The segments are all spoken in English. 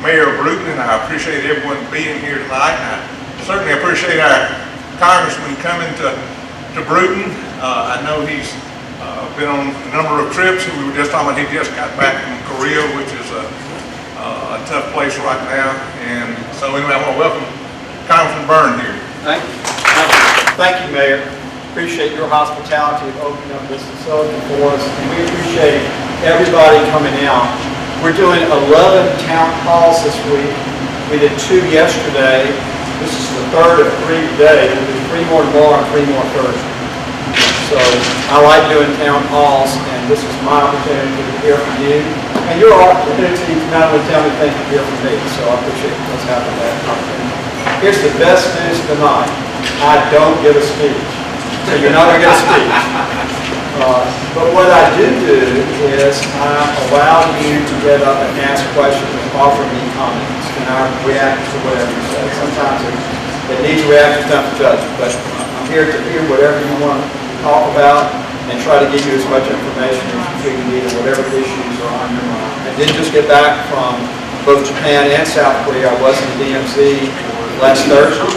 Mayor of Brewton, and I appreciate everyone being here tonight. And I certainly appreciate our Congressman coming to Brewton. I know he's been on a number of trips. We were just talking about he just got back from Korea, which is a tough place right now. And so anyway, I want to welcome Congressman Byrne here. Thank you. Thank you, Mayor. Appreciate your hospitality of opening up this facility for us, and we appreciate everybody coming out. We're doing 11 town halls this week. We did 2 yesterday. This is the 3rd of 3 today. We'll do 3 more tomorrow and 3 more Thursday. So I like doing town halls, and this is my opportunity to hear from you, and your opportunity to not only tell me things, but hear from me. So I appreciate what's happening that opportunity. Here's the best news tonight. I don't give a speech. So you're not going to get a speech. But what I do is I allow you to get up and ask questions and offer me comments, and I react to whatever you say. Sometimes it needs reaction, not to judge, but I'm here to hear whatever you want to talk about and try to give you as much information as you feel you need and whatever issues are on your mind. I did just get back from both Japan and South Korea. I was in the DMZ last Thursday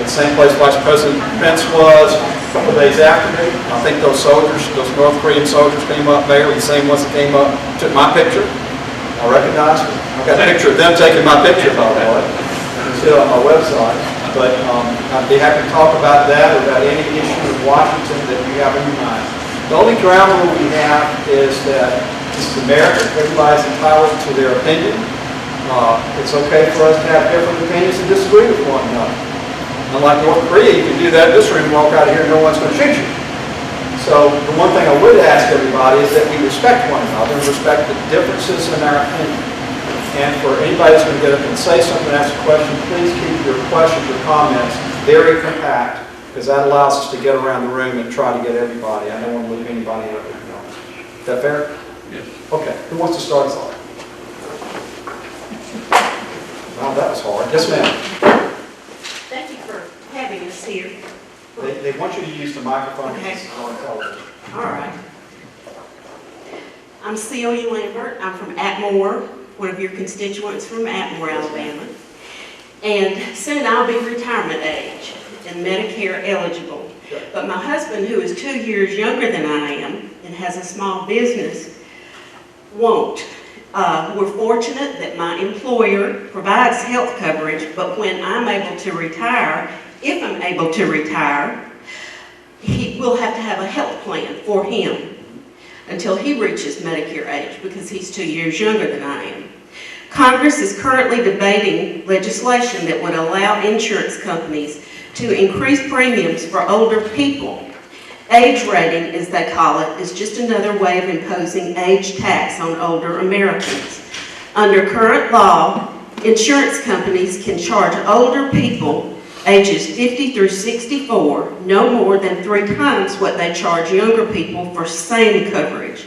at the same place Vice President Pence was a couple days after me. I think those soldiers, those North Korean soldiers came up there, the same ones that came up, took my picture. I recognize them. I've got a picture of them taking my picture, by the way. It's still on my website. But I'd be happy to talk about that or about any issue of Washington that you have in your mind. The only ground rule we have is that this is America. Everybody's entitled to their opinion. It's okay for us to have different opinions and disagree with one another. Unlike North Korea, you can do that in this room, walk out of here, and no one's going to shoot you. So the one thing I would ask everybody is that we respect one another and respect the differences in our opinion. And for anybody that's going to get up and say something, ask a question, please keep your questions or comments very compact, because that allows us to get around the room and try to get everybody. I don't want to leave anybody out there. Is that fair? Yes. Okay. Who wants to start us off? Wow, that was hard. Yes, ma'am. Thank you for having us here. They want you to use the microphone. Okay. On television. All right. I'm Celia Lambert. I'm from Atmore, one of your constituents from Atmore, Alabama. And soon I'll be retirement age and Medicare eligible. But my husband, who is 2 years younger than I am and has a small business, won't. We're fortunate that my employer provides health coverage, but when I'm able to retire, if I'm able to retire, he will have to have a health plan for him until he reaches Medicare age because he's 2 years younger than I am. Congress is currently debating legislation that would allow insurance companies to increase premiums for older people. Age rating, as they call it, is just another way of imposing age tax on older Americans. Under current law, insurance companies can charge older people ages 50 through 64 no more than 3 times what they charge younger people for same coverage.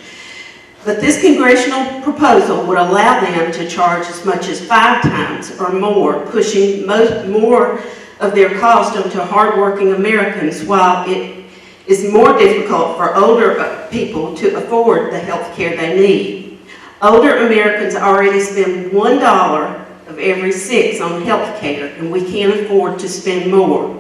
But this congressional proposal would allow them to charge as much as 5 times or more, pushing more of their cost onto hardworking Americans, while it is more difficult for older people to afford the health care they need. Older Americans already spend $1 of every 6 on health care, and we can't afford to spend more.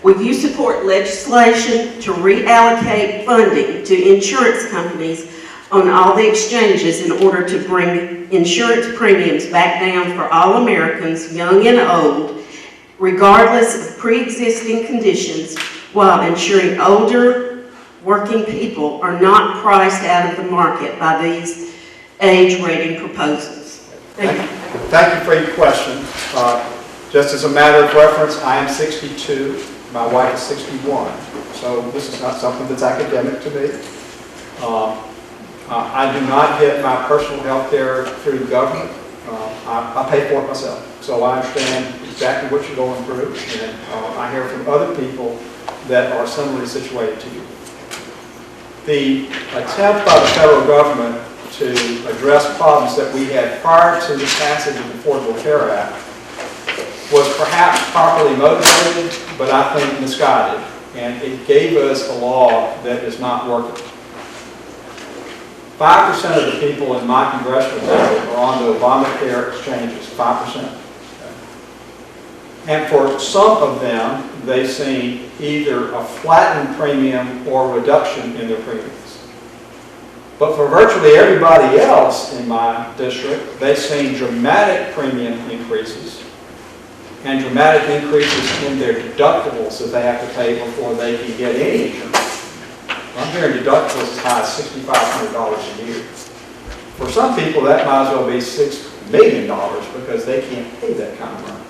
Would you support legislation to reallocate funding to insurance companies on all the exchanges in order to bring insurance premiums back down for all Americans, young and old, regardless of pre-existing conditions, while ensuring older working people are not priced out of the market by these age rating proposals? Thank you. Thank you for your question. Just as a matter of reference, I am 62. My wife is 61. So this is not something that's academic to me. I do not get my personal health care through the government. I pay for it myself. So I understand exactly what you're going through, and I hear from other people that are similarly situated to you. The attempt by the federal government to address problems that we had prior to the passage of the Affordable Care Act was perhaps properly motivated, but I think misguided, and it gave us a law that is not working. 5% of the people in my congressional district are on the Obamacare exchanges, 5%. And for some of them, they've seen either a flattened premium or reduction in their premiums. But for virtually everybody else in my district, they've seen dramatic premium increases and dramatic increases in their deductibles that they have to pay before they can get any insurance. I'm hearing deductibles as high as $6,500 a year. For some people, that might as well be $6 million because they can't pay that kind of money.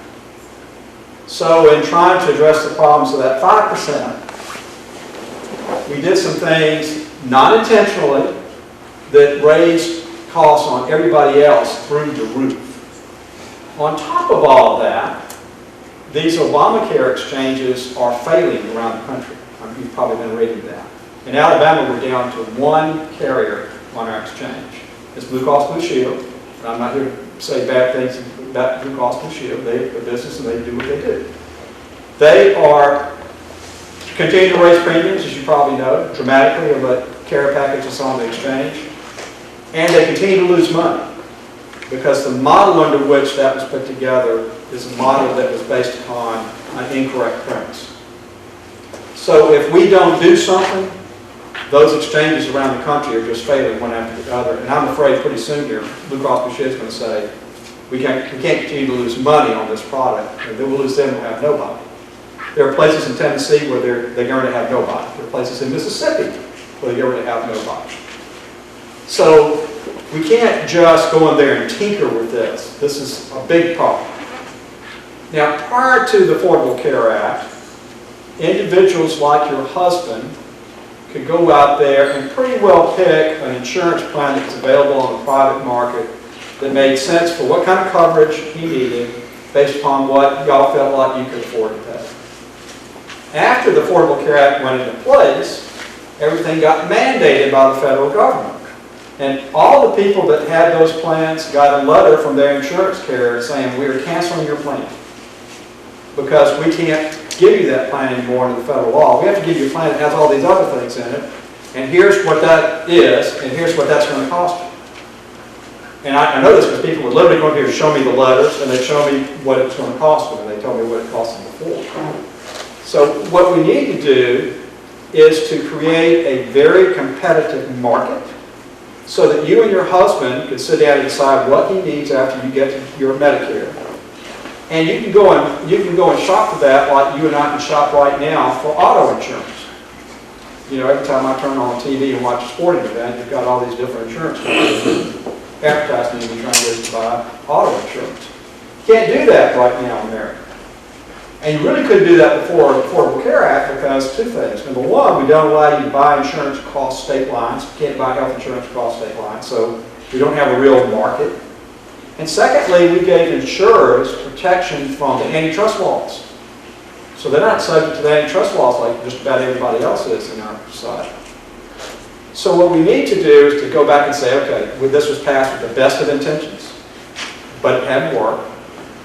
So in trying to address the problems of that 5%, we did some things non-intentionally that raised costs on everybody else through the roof. On top of all of that, these Obamacare exchanges are failing around the country. You've probably been reading that. In Alabama, we're down to one carrier on our exchange. It's Blue Cross Blue Shield. And I'm not here to say bad things about Blue Cross Blue Shield. They're a business and they do what they do. They are continuing to raise premiums, as you probably know, dramatically of a care package that's on the exchange. And they continue to lose money because the model under which that was put together is a model that was based upon an incorrect premise. So if we don't do something, those exchanges around the country are just failing one after the other. And I'm afraid pretty soon here, Blue Cross Blue Shield is going to say, we can't continue to lose money on this product, and then we'll lose them and we'll have nobody. There are places in Tennessee where they're going to have nobody. There are places in Mississippi where they're going to have nobody. So we can't just go in there and tinker with this. This is a big problem. Now, prior to the Affordable Care Act, individuals like your husband could go out there and pretty well pick an insurance plan that's available on the private market that made sense for what kind of coverage he needed based upon what y'all felt like you could afford to pay. After the Affordable Care Act went into place, everything got mandated by the federal government. And all the people that had those plans got a letter from their insurance carrier saying, we are canceling your plan because we can't give you that plan anymore under the federal law. We have to give you a plan that has all these other things in it, and here's what that is, and here's what that's going to cost you. And I know this because people would literally go here to show me the letters, and they'd show me what it was going to cost them, and they told me what it cost them before. So what we need to do is to create a very competitive market so that you and your husband can sit down and decide what he needs after you get to your Medicare. And you can go and shop for that like you and I can shop right now for auto insurance. You know, every time I turn on TV and watch a sporting event, you've got all these different insurance companies advertising you and trying to get us to buy auto insurance. You can't do that right now in America. And you really couldn't do that before the Affordable Care Act because two things. Number one, we don't allow you to buy insurance across state lines. You can't buy health insurance across state lines, so we don't have a real market. And secondly, we gave insurers protection from the antitrust laws. So they're not subject to the antitrust laws like just about everybody else is in our society. So what we need to do is to go back and say, okay, this was passed with the best of intentions, but it hadn't worked.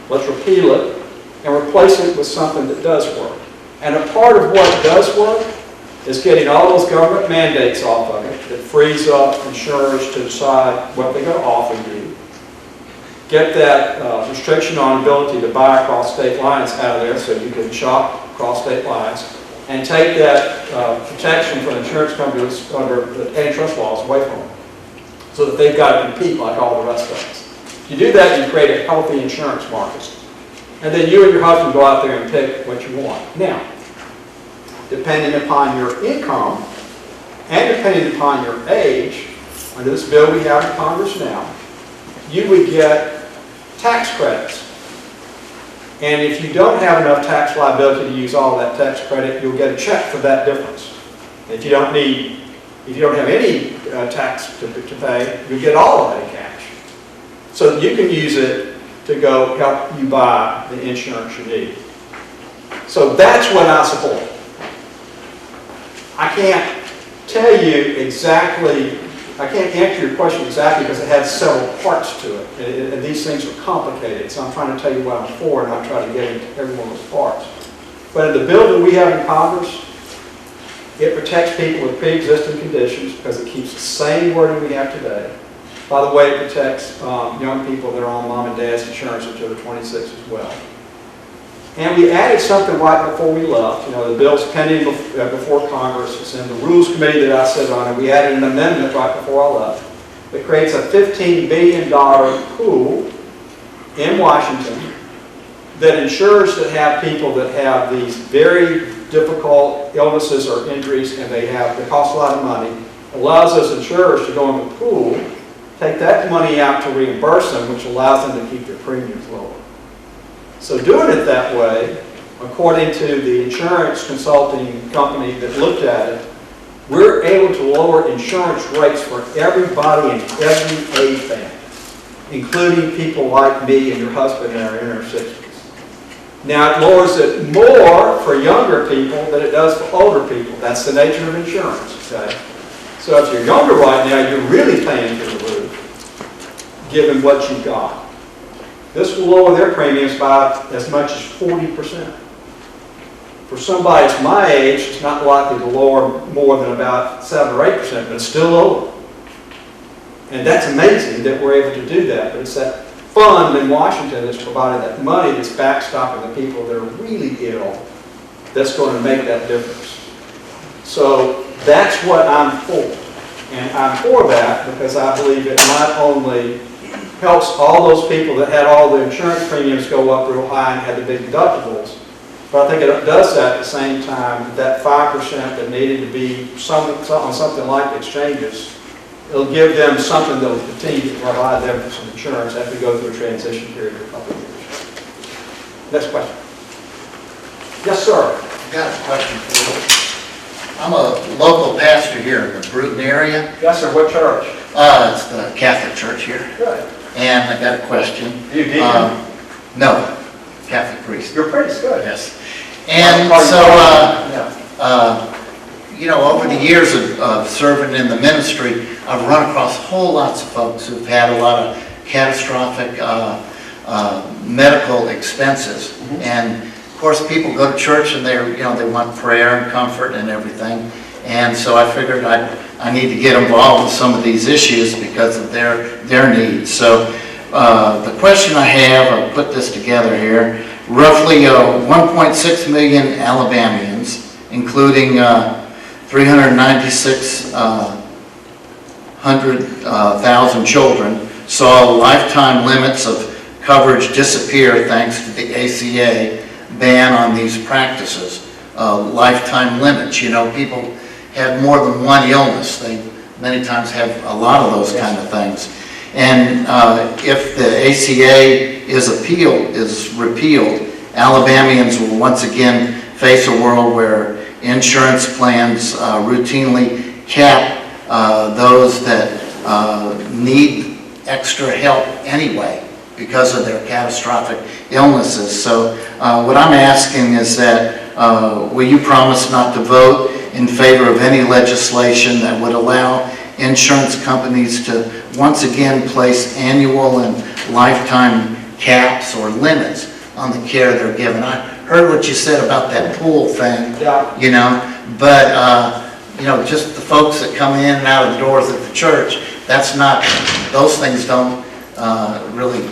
Let's repeal it and replace it with something that does work. And a part of what does work is getting all those government mandates off of it that frees up insurers to decide what they're going to offer you. Get that restriction on ability to buy across state lines out of there so you can shop across state lines, and take that protection from insurance companies under the antitrust laws away from them so that they've got to compete like all the rest of us. If you do that, you create a healthy insurance market. And then you and your husband go out there and pick what you want. Now, depending upon your income and depending upon your age, under this bill we have in Congress now, you would get tax credits. And if you don't have enough tax liability to use all that tax credit, you'll get a check for that difference. And if you don't have any tax to pay, you'll get all of it in cash. So that you can use it to go help you buy the insurance you need. So that's what I support. I can't tell you exactly, I can't answer your question exactly because it has several parts to it. And these things are complicated, so I'm trying to tell you what I'm for and I'll try to get into every one of those parts. But in the bill that we have in Congress, It protects people with pre-existing conditions because it keeps the same wording we have today. By the way, it protects young people that are on mom and dad's insurance until they're 26 as well. And we added something right before we left. You know, the bill's pending before Congress. It's in the Rules Committee that I sit on, and we added an amendment right before I left that creates a $15 billion pool in Washington that ensures that have people that have these very difficult illnesses or injuries and they cost a lot of money, allows those insurers to go in the pool, take that money out to reimburse them, which allows them to keep their premiums lower. So doing it that way, according to the insurance consulting company that looked at it, we're able to lower insurance rates for everybody in every age band, including people like me and your husband in our inner 60s. Now, it lowers it more for younger people than it does for older people. That's the nature of insurance, okay? So if you're younger right now, you're really paying through the roof, given what you've got. This will lower their premiums by as much as 40%. For somebody that's my age, it's not likely to lower more than about 7 or 8%, but it's still lower. And that's amazing that we're able to do that. But it's that fund in Washington that's providing that money that's backstopping the people that are really ill that's going to make that difference. So that's what I'm for. And I'm for that because I believe it not only helps all those people that had all the insurance premiums go up real high and had the big deductibles, but I think it does that at the same time, that 5% that needed to be on something like the exchanges, it'll give them something that will continue to provide them some insurance as we go through a transition period of a couple of years. Next question. Yes, sir. I've got a question for you. I'm a local pastor here in the Brewton area. Yes, sir. What church? It's the Catholic Church here. Good. And I got a question. You deacon? No, Catholic priest. You're pretty good. Yes. And so, you know, over the years of serving in the ministry, I've run across whole lots of folks who've had a lot of catastrophic medical expenses. Mm-hmm. And of course, people go to church and they want prayer and comfort and everything. And so I figured I need to get involved with some of these issues because of their needs. So the question I have, I'll put this together here, roughly 1.6 million Alabamians, including 396,000 children, saw lifetime limits of coverage disappear thanks to the ACA ban on these practices. Lifetime limits, you know, people have more than one illness. They many times have a lot of those kind of things. And if the ACA is repealed, Alabamians will once again face a world where insurance plans routinely cap those that need extra help anyway because of their catastrophic illnesses. So what I'm asking is that will you promise not to vote in favor of any legislation that would allow insurance companies to once again place annual and lifetime caps or limits on the care they're given? I heard what you said about that pool thing, you know, but you know, just the folks that come in and out of the doors at the church, that's not, those things don't really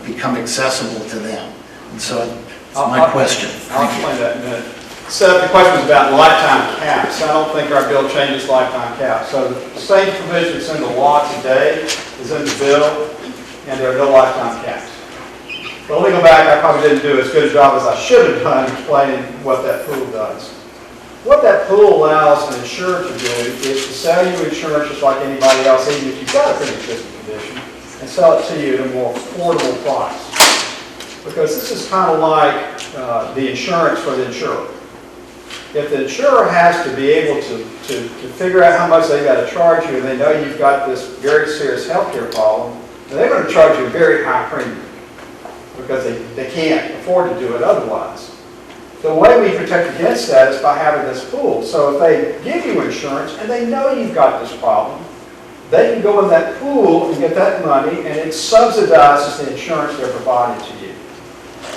become accessible to them. And so it's my question. I'll explain that in a minute. So the question was about lifetime caps. I don't think our bill changes lifetime caps. So the same provision that's in the law today is in the bill, and there are no lifetime caps. But let me go back. I probably didn't do as good a job as I should have done explaining what that pool does. What that pool allows an insurer to do is to sell you insurance just like anybody else, even if you've got a pre-existing condition, and sell it to you at a more affordable price. Because this is kind of like the insurance for the insurer. If the insurer has to be able to figure out how much they've got to charge you, and they know you've got this very serious healthcare problem, then they're going to charge you a very high premium because they can't afford to do it otherwise. The way we protect against that is by having this pool. So if they give you insurance and they know you've got this problem, they can go in that pool and get that money, and it subsidizes the insurance they're providing to you.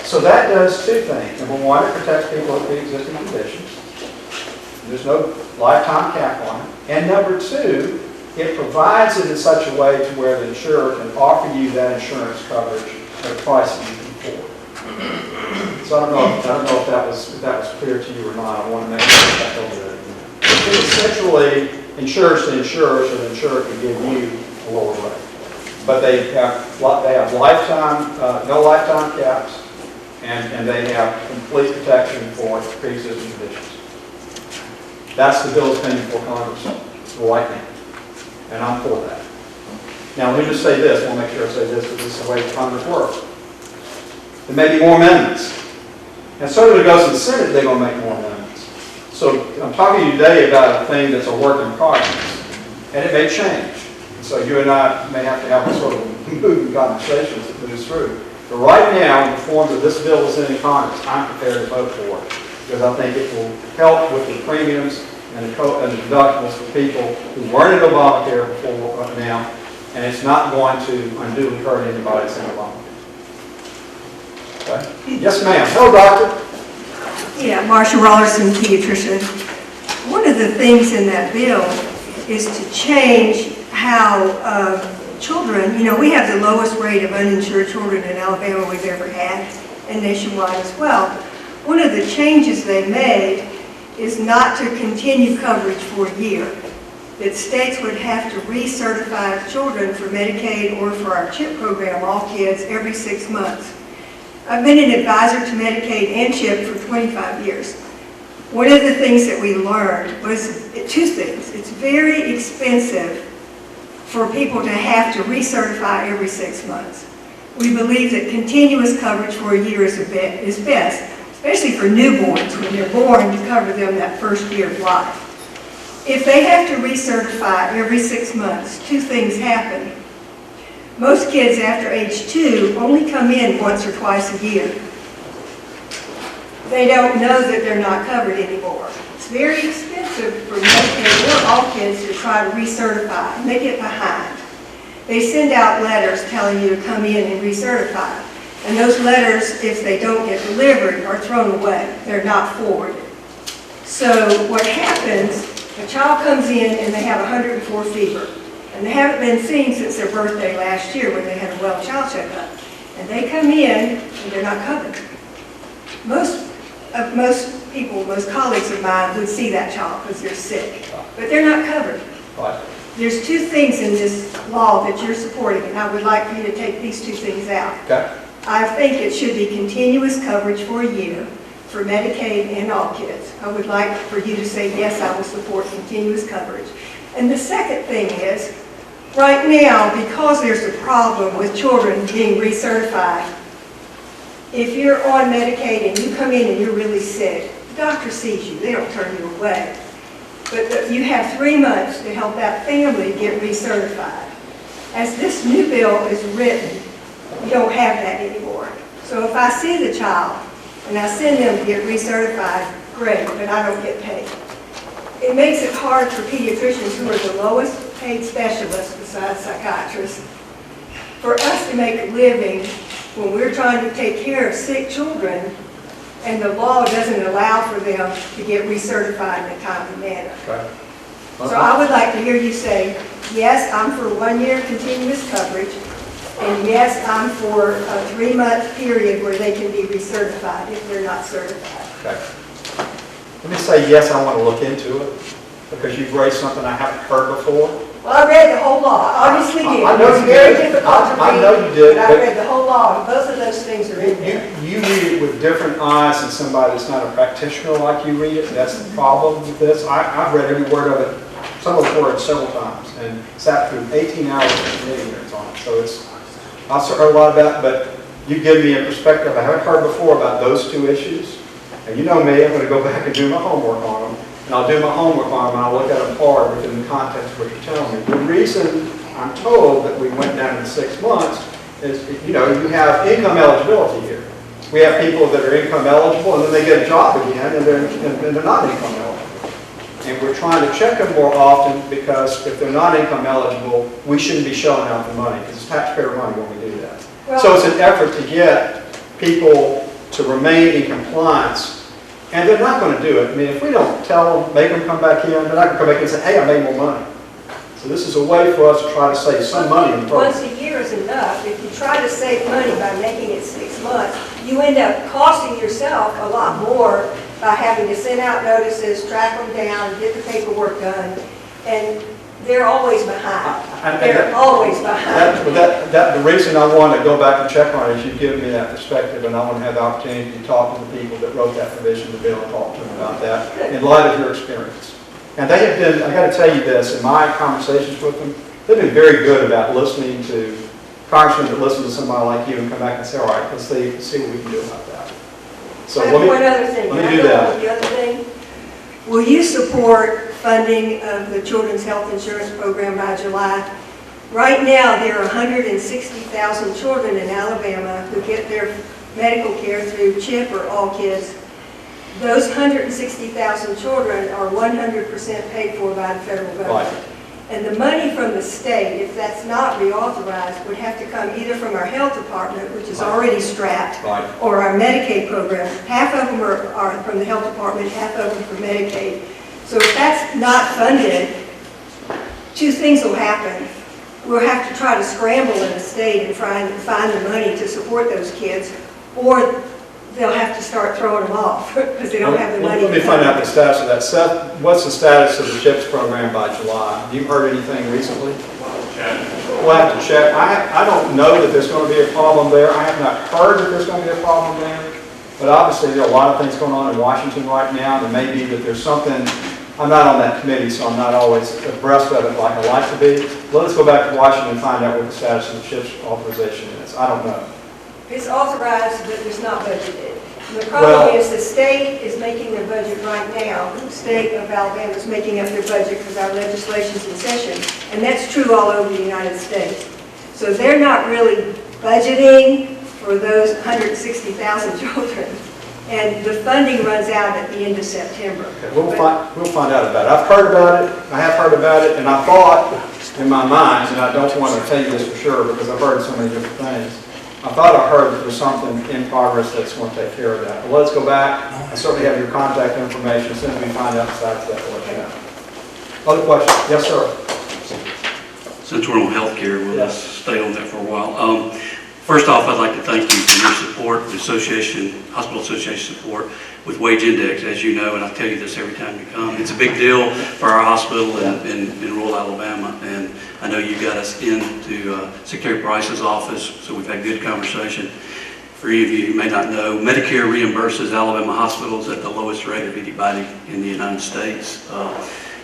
So that does two things. Number one, it protects people with pre-existing conditions. There's no lifetime cap on it. And number two, it provides it in such a way to where the insurer can offer you that insurance coverage at a price that you can afford. So I don't know if that was clear to you or not. I want to make sure that over there. It essentially insures the insurer, so the insurer can give you a lower rate. But they have lifetime, no lifetime caps, and they have complete protection for pre-existing conditions. That's the bill that's pending for Congress right now, and I'm for that. Now, let me just say this. I want to make sure I say this, because this is the way Congress works. There may be more amendments. And certainly it goes to the Senate, they're going to make more amendments. So I'm talking to you today about a thing that's a work in progress, and it may change. And so you and I may have to have a sort of moving conversation as it moves through. But right now, in the form that this bill is in Congress, I'm prepared to vote for it, because I think it will help with the premiums and the deductibles for people who weren't in Obamacare before now, and it's not going to unduly hurt anybody that's in Obamacare. Okay? Yes, ma'am. Hello, doctor. Yeah, Marsha Rollerson, pediatrician. One of the things in that bill is to change how children, we have the lowest rate of uninsured children in Alabama we've ever had, and nationwide as well. One of the changes they made is not to continue coverage for a year. That states would have to recertify children for Medicaid or for our CHIP program, all kids, every 6 months. I've been an advisor to Medicaid and CHIP for 25 years. One of the things that we learned was two things. It's very expensive for people to have to recertify every 6 months. We believe that continuous coverage for a year is best, especially for newborns. When they're born, you cover them that first year of life. If they have to recertify every 6 months, two things happen. Most kids after age 2 only come in once or twice a year. They don't know that they're not covered anymore. It's very expensive for Medicaid or all kids to try to recertify, and they get behind. They send out letters telling you to come in and recertify. And those letters, if they don't get delivered, are thrown away. They're not forwarded. So what happens, a child comes in and they have 104 fever. And they haven't been seen since their birthday last year when they had a well child checkup. And they come in and they're not covered. Most people, most colleagues of mine would see that child because they're sick. But they're not covered. Right. There's two things in this law that you're supporting, and I would like for you to take these two things out. Okay. I think it should be continuous coverage for a year for Medicaid and all kids. I would like for you to say, yes, I will support continuous coverage. And the second thing is, right now, because there's a problem with children being recertified, if you're on Medicaid and you come in and you're really sick, the doctor sees you, they don't turn you away. But you have 3 months to help that family get recertified. As this new bill is written, you don't have that anymore. So if I see the child and I send them to get recertified, great, but I don't get paid. It makes it hard for pediatricians, who are the lowest paid specialists besides psychiatrists, for us to make a living when we're trying to take care of sick children and the law doesn't allow for them to get recertified in a timely manner. Okay. So I would like to hear you say, yes, I'm for 1 year continuous coverage, and yes, I'm for a 3-month period where they can be recertified if they're not certified. Okay. Let me say yes, I want to look into it, because you've raised something I haven't heard before. Well, I read the whole law. I obviously did. I know It was you very did. difficult to read. I know you did, But I but- read the whole law, and both of those things are in there. You read it with different eyes than somebody that's not a practitioner like you read it. That's the problem with this. I've read every word of it, some of the words several times, and sat through 18 hours of committee hearings on it. So I've heard a lot about it, but you give me a perspective I haven't heard before about those two issues. And you know me, I'm going to go back and do my homework on them. And I'll do my homework on them, and I'll look at them hard within the context of what you're telling me. The reason I'm told that we went down to 6 months is, you have income eligibility here. We have people that are income eligible, and then they get a job again, and they're not income eligible. And we're trying to check them more often, because if they're not income eligible, we shouldn't be shelling out the money, because it's taxpayer money when we do that. Well, So it's an effort to get people to remain in compliance And they're not going to do it. I mean, if we don't tell them, make them come back in, they're not going to come back in and say, hey, I made more money. So this is a way for us to try to save some money in the program. Once a year is enough. If you try to save money by making it 6 months, you end up costing yourself a lot more by having to send out notices, track them down, get the paperwork done, and they're always behind. They're always behind. The reason I want to go back and check on it is you've given me that perspective, and I want to have the opportunity to talk to the people that wrote that provision of the bill and talk to them about that in light of your experience. And they have been, I got to tell you this, in my conversations with them, they've been very good about listening to congressmen that listen to somebody like you and come back and say, all right, let's see what we can do about that. So I have one other thing. let me do that. The other thing, will you support funding of the Children's Health Insurance Program by July? Right now, there are 160,000 children in Alabama who get their medical care through CHIP or All Kids. Those 160,000 children are 100% paid for by the federal government. Right. And the money from the state, if that's not reauthorized, would have to come either from our health department, which is already strapped, Right. or our Medicaid program. Half of them are from the health department, half of them from Medicaid. So if that's not funded, two things will happen. We'll have to try to scramble in the state and try and find the money to support those kids, or they'll have to start throwing them off because they don't have the money. Let me find out the status of that. Seth, what's the status of the CHIPS program by July? Have you heard anything recently? We'll have to check. I don't know that there's going to be a problem there. I have not heard that there's going to be a problem there. But obviously, there are a lot of things going on in Washington right now. There may be that there's something. I'm not on that committee, so I'm not always abreast of it like I'd like to be. Let us go back to Washington and find out what the status of the CHIPS authorization is. I don't know. It's authorized, but it's not budgeted. The problem is the state is making their budget right now. The state of Alabama is making up their budget because our legislation's in session. And that's true all over the United States. So they're not really budgeting for those 160,000 children. And the funding runs out at the end of September. Okay, we'll find out about it. I've heard about it, I have heard about it, and I thought in my mind, and I don't want to tell you this for sure because I've heard so many different things, I thought I heard that there's something in progress that's going to take care of that. But let's go back. I certainly have your contact information. As soon as we find out the status of that, we'll let you know. Other questions? Yes, sir. Since we're on healthcare, we'll Yes. just stay on that for a while. First off, I'd like to thank you for your support, the association, hospital association support with wage index, as you know, and I tell you this every time you come. It's a big deal for our hospital in rural Alabama, and I know you got us into Secretary Price's office, so we've had good conversation. For any of you who may not know, Medicare reimburses Alabama hospitals at the lowest rate of anybody in the United States.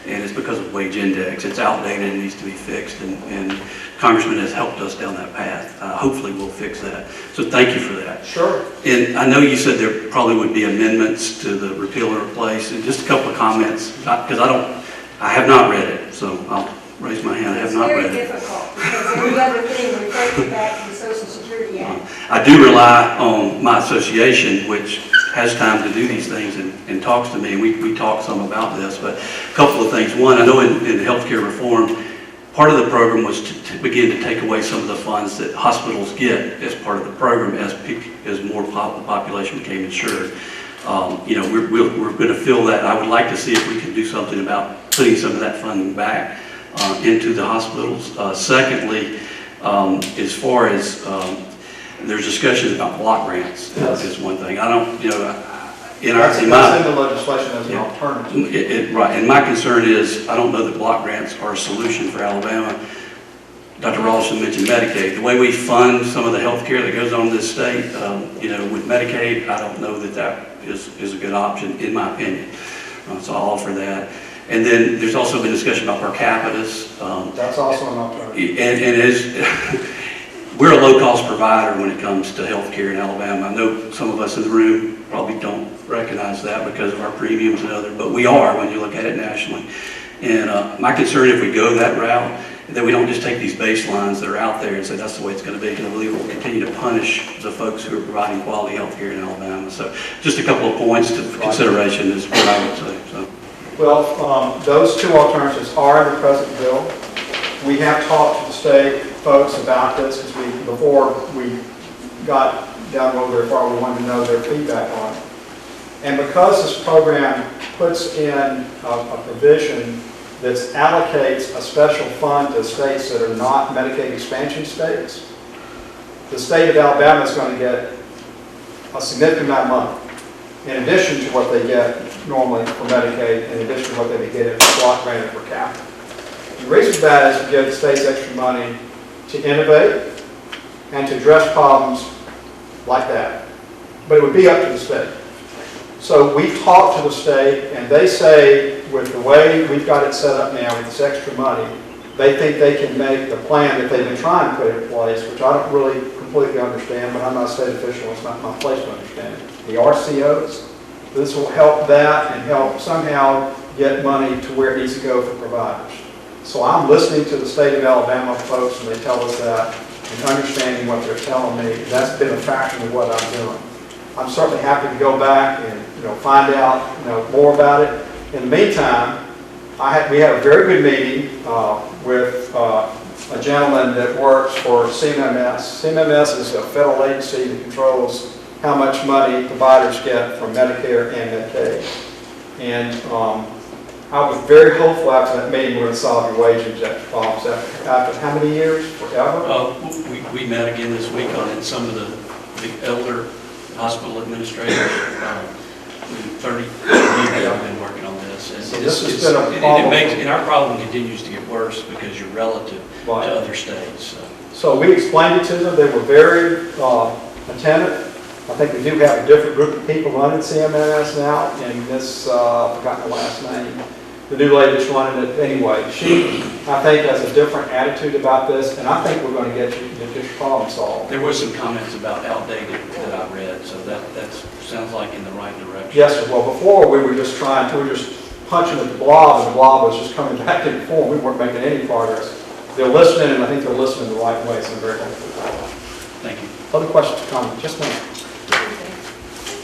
And it's because of wage index. It's outdated and needs to be fixed, and Congressman has helped us down that path. Hopefully we'll fix that. So thank you for that. Sure. And I know you said there probably would be amendments to the repeal or replace, and just a couple of comments, because I have not read it, so I'll raise my hand. I have not read it. It's very difficult because every other thing refers you back to the Social Security Act. I do rely on my association, which has time to do these things and talks to me, and we talk some about this, but a couple of things. One, I know in healthcare reform, part of the program was to begin to take away some of the funds that hospitals get as part of the program as more population became insured. You know, we're going to fill that. I would like to see if we can do something about putting some of that funding back into the hospitals. Secondly, as far as there's discussions about block grants. Yes. Is one thing. I don't, you know, That's in the legislation as an alternative. right, and my concern is, I don't know that block grants are a solution for Alabama. Dr. Rawlston mentioned Medicaid. The way we fund some of the health care that goes on in this state, you know, with Medicaid, I don't know that that is a good option, in my opinion. So I'll offer that. And then there's also been discussion about per capitas. That's also an alternative. And as we're a low-cost provider when it comes to health care in Alabama. I know some of us in the room probably don't recognize that because of our premiums and other, but we are when you look at it nationally. And my concern, if we go that route, that we don't just take these baselines that are out there and say that's the way it's going to be, because I believe it will continue to punish the folks who are providing quality health care in Alabama. So just a couple of points for consideration is what I would say. So. Well, those two alternatives are in the present bill. We have talked to the state folks about this because before we got down over very far, we wanted to know their feedback on it. And because this program puts in a provision that allocates a special fund to states that are not Medicaid expansion states, the state of Alabama is going to get a significant amount of money in addition to what they get normally for Medicaid, in addition to what they would get if block granted per capita. The reason for that is to give the states extra money to innovate and to address problems like that. But it would be up to the state. So we talk to the state, and they say, with the way we've got it set up now with this extra money, they think they can make the plan that they've been trying to put in place, which I don't really completely understand, but I'm not a state official, it's not my place to understand it. The RCOs, this will help that and help somehow get money to where it needs to go for providers. So I'm listening to the state of Alabama folks, and they tell us that, and understanding what they're telling me. That's been a fraction of what I'm doing. I'm certainly happy to go back and find out more about it. In the meantime, we had a very good meeting with a gentleman that works for CMMS. CMMS is a federal agency that controls how much money providers get from Medicare and Medicaid. And I was very hopeful after that meeting we're going to solve your wage injection problems after how many years? Forever? We met again this week on it. Some of the elder hospital administrators, 30 years have been working on this. And So this has been a problem. And our problem continues to get worse because you're relative to other states. So we explained it to them. They were very attentive. I think we do have a different group of people running CMNS now, and this, I've forgotten the last name, the new lady that's running it anyway. She, I think, has a different attitude about this, and I think we're going to get this problem solved. There was some comments about outdated that I read, so that sounds like in the right direction. Yes, sir. Well, before we were just punching at the blob, and the blob was just coming back in form. We weren't making any progress. They're listening, and I think they're listening the right way, so I'm very thankful for that. Thank you. Other questions or comments? Just a minute.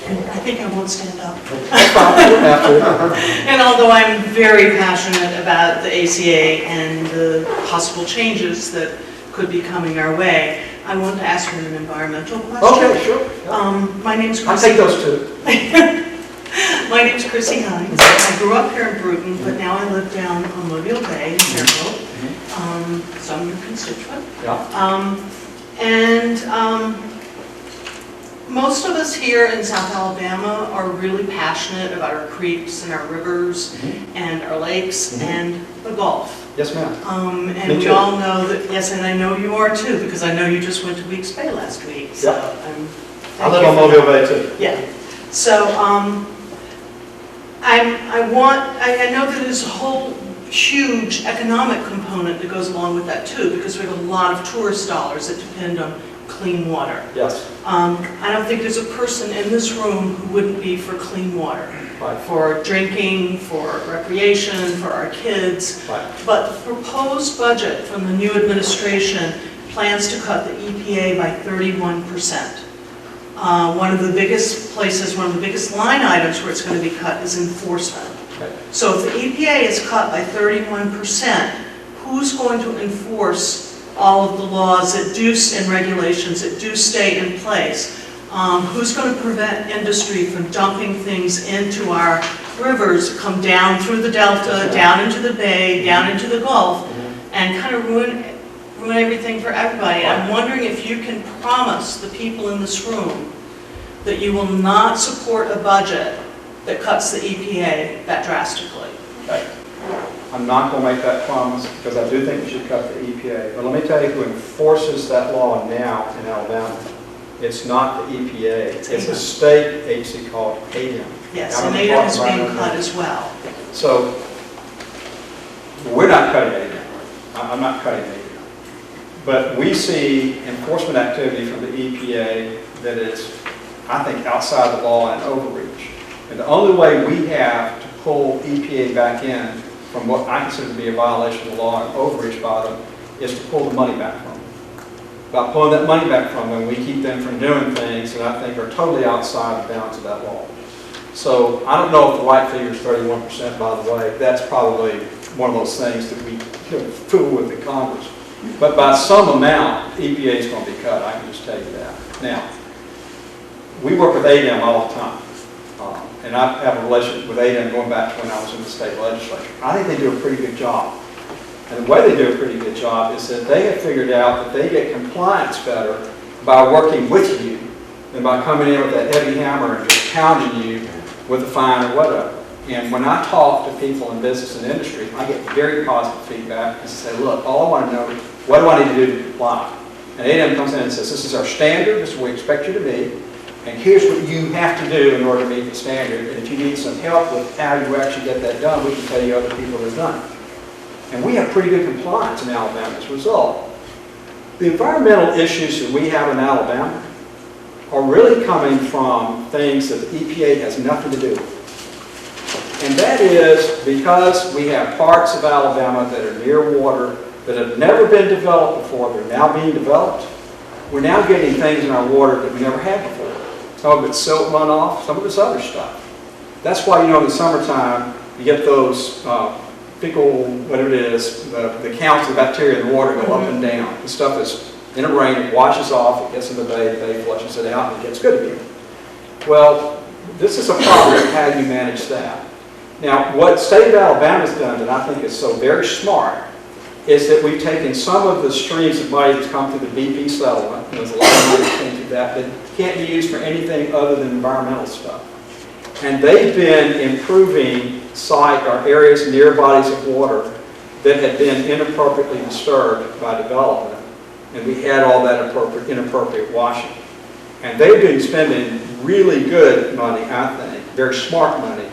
I think I won't stand up. After. And although I'm very passionate about the ACA and the possible changes that could be coming our way, I want to ask you an environmental question. Okay, sure. My name's I'll Chrissy. take those two. My name's Chrissy Hines. I grew up here in Brewton, but now I live down on Mobile Bay in Fairfield. So I'm your constituent. Yeah. Most of us here in South Alabama are really passionate about our creeks and our rivers and our lakes and the Gulf. Yes, ma'am. And Me we too. all know that, yes, and I know you are too, because I know you just went to Weeks Bay last week. So Yeah. I I live on Mobile Bay too. Yeah. So I know that there's a whole huge economic component that goes along with that too, because we have a lot of tourist dollars that depend on clean water. Yes. I don't think there's a person in this room who wouldn't be for clean water, Right. for drinking, for recreation, for our kids. Right. But the proposed budget from the new administration plans to cut the EPA by 31%. One of the biggest places, one of the biggest line items where it's going to be cut is enforcement. Okay. So if the EPA is cut by 31%, who's going to enforce all of the laws that do, and regulations that do stay in place? Who's going to prevent industry from dumping things into our rivers, come down through the Delta, down into the Bay, down into the Gulf, and kind of ruin everything for everybody? I'm wondering if you can promise the people in this room that you will not support a budget that cuts the EPA that drastically. Okay. I'm not going to make that promise because I do think we should cut the EPA. But let me tell you who enforces that law now in Alabama. It's not the EPA. It's a state agency called ADEM. Yes, I'm and gonna ADEM talk is about being it. cut as well. So we're not cutting ADEM. I'm not cutting ADEM. But we see enforcement activity from the EPA that is, I think, outside the law and overreach. And the only way we have to pull EPA back in from what I consider to be a violation of the law and overreach by them is to pull the money back from them. By pulling that money back from them, we keep them from doing things that I think are totally outside the bounds of that law. So I don't know if the right figure is 31%, by the way. That's probably one of those things that we fool with in Congress. But by some amount, EPA is going to be cut. I can just tell you that. Now, we work with ADEM all the time. and I have a relationship with A&M going back to when I was in the state legislature. I think they do a pretty good job. And the way they do a pretty good job is that they have figured out that they get compliance better by working with you than by coming in with that heavy hammer and just pounding you with a fine or whatever. And when I talk to people in business and industry, I get very positive feedback and say, look, all I want to know is what do I need to do to comply? And A&M comes in and says, this is our standard, this is what we expect you to be, and here's what you have to do in order to meet the standard. And if you need some help with how you actually get that done, we can tell you other people that have done it. And we have pretty good compliance in Alabama as a result. The environmental issues that we have in Alabama are really coming from things that the EPA has nothing to do with. And that is because we have parts of Alabama that are near water that have never been developed before. They're now being developed. We're now getting things in our water that we never had before. Some of it's silt runoff, some of it's other stuff. That's why, in the summertime, you get those fecal, whatever it is, the counts of bacteria in the water go up and down. The stuff is in a rain, it washes off, it gets in the bay flushes it out, and it gets good again. Well, this is a problem of how you manage that. Now, what the state of Alabama has done that I think is so very smart is that we've taken some of the streams of money that's come through the BP settlement, and there's a lot of money that came through that can't be used for anything other than environmental stuff. And they've been improving areas near bodies of water that had been inappropriately disturbed by development, and we had all that inappropriate washing. And they've been spending really good money, I think, very smart money,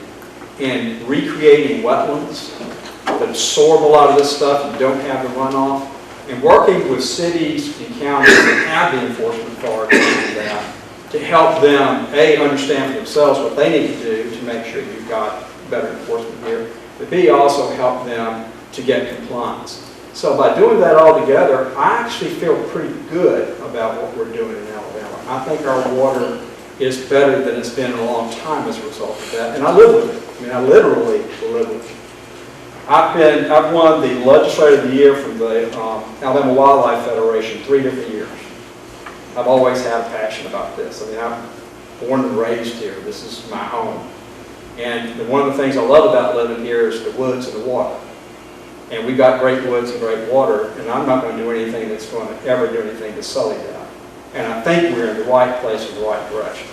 in recreating wetlands that absorb a lot of this stuff and don't have the runoff, and working with cities and counties that have the enforcement authority to do that, to help them, A, understand for themselves what they need to do to make sure you've got better enforcement here, but B, also help them to get compliance. So by doing that all together, I actually feel pretty good about what we're doing in Alabama. I think our water is better than it's been in a long time as a result of that, and I live with it. I mean, I literally live with it. I've won the Legislator of the Year from the Alabama Wildlife Federation 3 different years. I've always had a passion about this. I mean, I'm born and raised here. This is my home. And one of the things I love about living here is the woods and the water. And we've got great woods and great water, and I'm not going to do anything that's going to ever do anything to sully that. And I think we're in the right place in the right direction.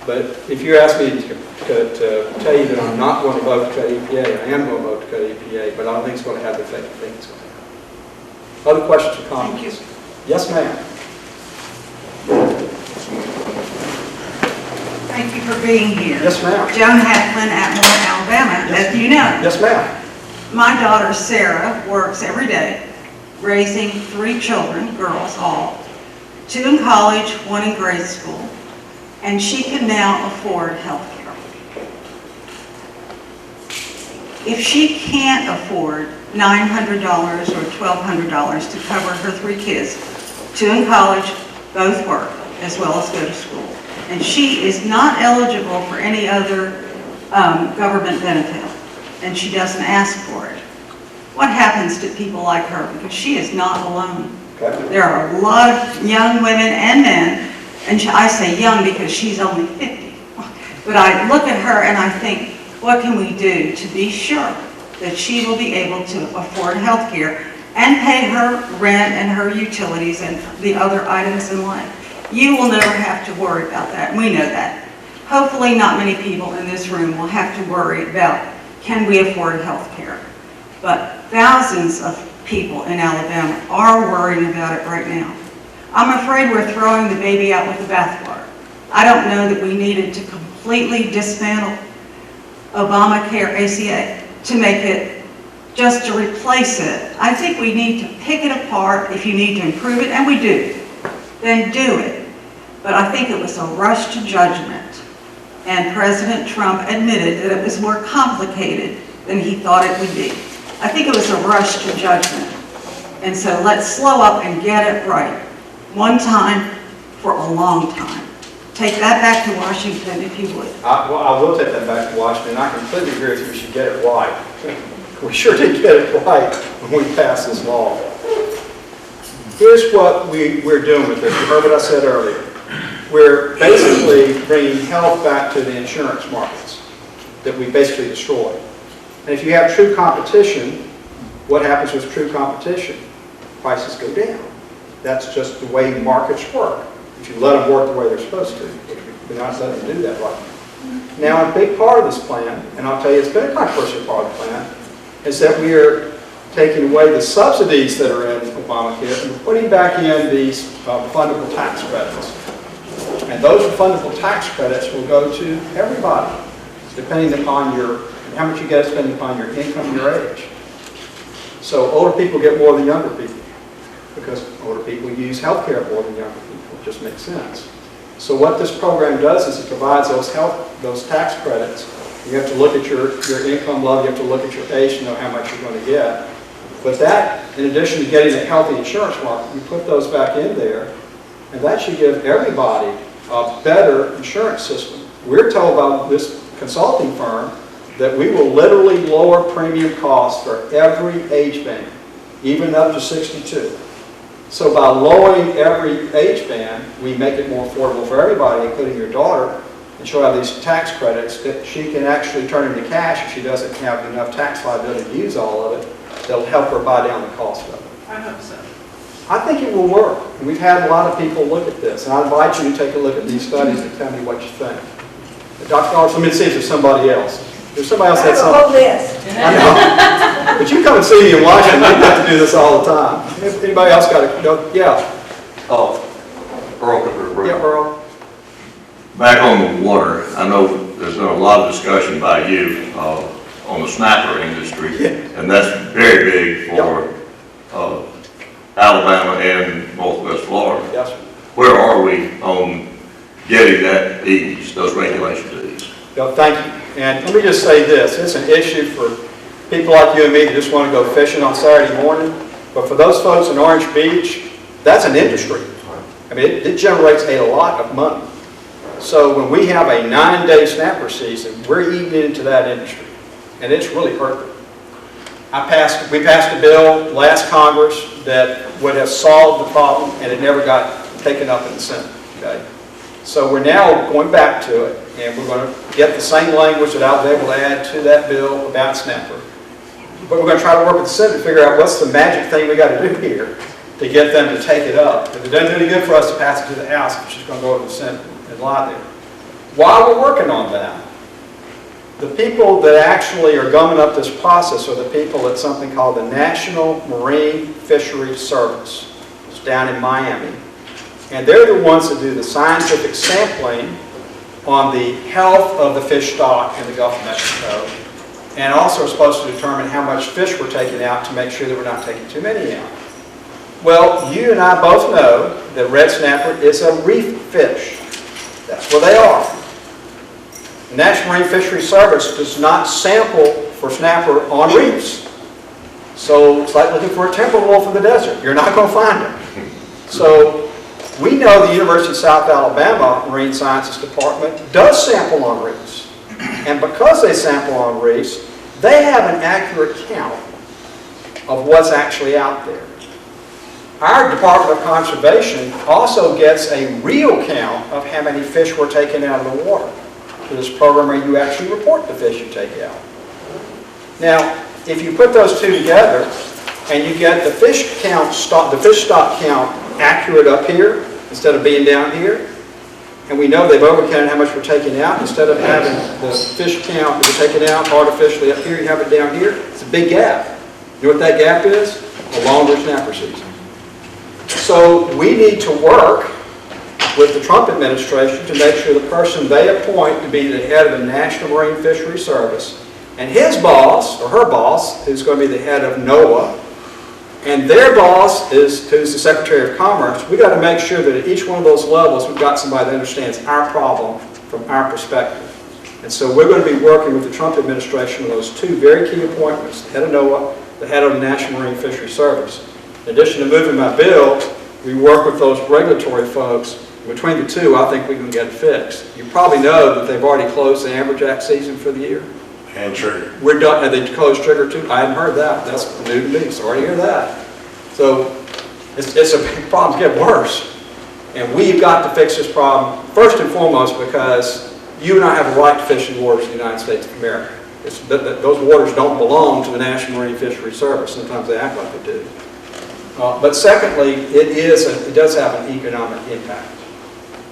But if you ask me to tell you that I'm not going to vote to cut EPA, I am going to vote to cut EPA, but I don't think it's going to have the effect I think it's going to have. Other questions or comments? Thank you. Yes, ma'am. Thank you for being here. Yes, ma'am. Joan Hackman, Atmore, Alabama, Yes. as you know. Yes, ma'am. My daughter Sarah works every day raising 3 children, girls all, 2 in college, 1 in grade school, and she can now afford health care. If she can't afford $900 or $1,200 to cover her 3 kids, 2 in college, both work, as well as go to school, and she is not eligible for any other government benefit, and she doesn't ask for it, what happens to people like her? Because she is not alone. Okay. There are a lot of young women and men, and I say young because she's only 50. But I look at her and I think, what can we do to be sure that she will be able to afford health care and pay her rent and her utilities and the other items in life? You will never have to worry about that, and we know that. Hopefully not many people in this room will have to worry about, can we afford health care? But thousands of people in Alabama are worrying about it right now. I'm afraid we're throwing the baby out with the bathwater. I don't know that we needed to completely dismantle Obamacare ACA to make it, just to replace it. I think we need to pick it apart. If you need to improve it, and we do, then do it. But I think it was a rush to judgment, and President Trump admitted that it was more complicated than he thought it would be. I think it was a rush to judgment. And so let's slow up and get it right. One time for a long time. Take that back to Washington if you would. I will take that back to Washington. I completely agree with you. We should get it right. We sure did get it right when we passed this law. Here's what we're doing with this. You heard what I said earlier. We're basically bringing health back to the insurance markets. that we basically destroy. And if you have true competition, what happens with true competition? Prices go down. That's just the way markets work. If you let them work the way they're supposed to, which we're not letting them do that right now. Now, a big part of this plan, and I'll tell you it's been a controversial part of the plan, is that we are taking away the subsidies that are in Obamacare and putting back in these refundable tax credits. And those refundable tax credits will go to everybody, depending upon how much you get depending upon your income and your age. So older people get more than younger people, because older people use health care more than younger people. It just makes sense. So what this program does is it provides those tax credits. You have to look at your income level, you have to look at your age to know how much you're going to get. But that, in addition to getting a healthy insurance market, you put those back in there, and that should give everybody a better insurance system. We're told by this consulting firm that we will literally lower premium costs for every age band, even up to 62. So by lowering every age band, we make it more affordable for everybody, including your daughter, and she'll have these tax credits that she can actually turn into cash if she doesn't have enough tax liability to use all of it. That'll help her buy down the cost of it. I hope so. I think it will work. And we've had a lot of people look at this, and I invite you to take a look at these studies and tell me what you think. Dr. Carlos, let me see if there's somebody else. There's somebody else that's Hold this. I know. But you come and see me in Washington, we have to do this all the time. Anybody else got a, yeah. Oh, Earl Clifford. Yeah, Earl. Back on the water, I know there's been a lot of discussion by you on the snapper industry, and that's very big for Alabama and Northwest Florida. Yes, sir. Where are we on getting that eased, those regulations eased? No, thank you. And let me just say this, it's an issue for people like you and me who just want to go fishing on Saturday morning, but for those folks in Orange Beach, that's an industry. I mean, it generates a lot of money. So when we have a 9-day snapper season, we're eating into that industry, and it's really hurting. We passed a bill last Congress that would have solved the problem, and it never got taken up in the Senate. Okay? So we're now going back to it, and we're going to get the same language that I was able to add to that bill about snapper. But we're going to try to work with the Senate to figure out what's the magic thing we got to do here to get them to take it up. If it doesn't do any good for us to pass it to the House, it's just going to go to the Senate and lie there. While we're working on that, the people that actually are gumming up this process are the people at something called the National Marine Fisheries Service. It's down in Miami. And they're the ones that do the scientific sampling on the health of the fish stock in the Gulf of Mexico, and also are supposed to determine how much fish we're taking out to make sure that we're not taking too many out. Well, you and I both know that red snapper is a reef fish. That's where they are. The National Marine Fisheries Service does not sample for snapper on reefs. So it's like looking for a timber wolf in the desert. You're not going to find it. So we know the University of South Alabama Marine Sciences Department does sample on reefs. And because they sample on reefs, they have an accurate count of what's actually out there. Our Department of Conservation also gets a real count of how many fish we're taking out of the water. For this program where you actually report the fish you take out. Now, if you put those two together and you get the fish stock count accurate up here instead of being down here, and we know they've overcounted how much we're taking out, instead of having the fish count that we're taking out artificially up here, you have it down here, it's a big gap. You know what that gap is? A longer snapper season. So we need to work with the Trump administration to make sure the person they appoint to be the head of the National Marine Fisheries Service, and his boss, or her boss, who's going to be the head of NOAA, and their boss is who's the Secretary of Commerce, we got to make sure that at each one of those levels we've got somebody that understands our problem from our perspective. And so we're going to be working with the Trump administration on those two very key appointments, the head of NOAA, the head of the National Marine Fisheries Service. In addition to moving my bill, we work with those regulatory folks. Between the two, I think we can get it fixed. You probably know that they've already closed the amberjack season for the year. And trigger. We're done. Have they closed trigger too? I hadn't heard that. That's new to me. Sorry to hear that. So it's a big problem. It's getting worse. And we've got to fix this problem first and foremost because you and I have a right to fish in waters of the United States of America. Those waters don't belong to the National Marine Fisheries Service. Sometimes they act like they do. But secondly, it does have an economic impact.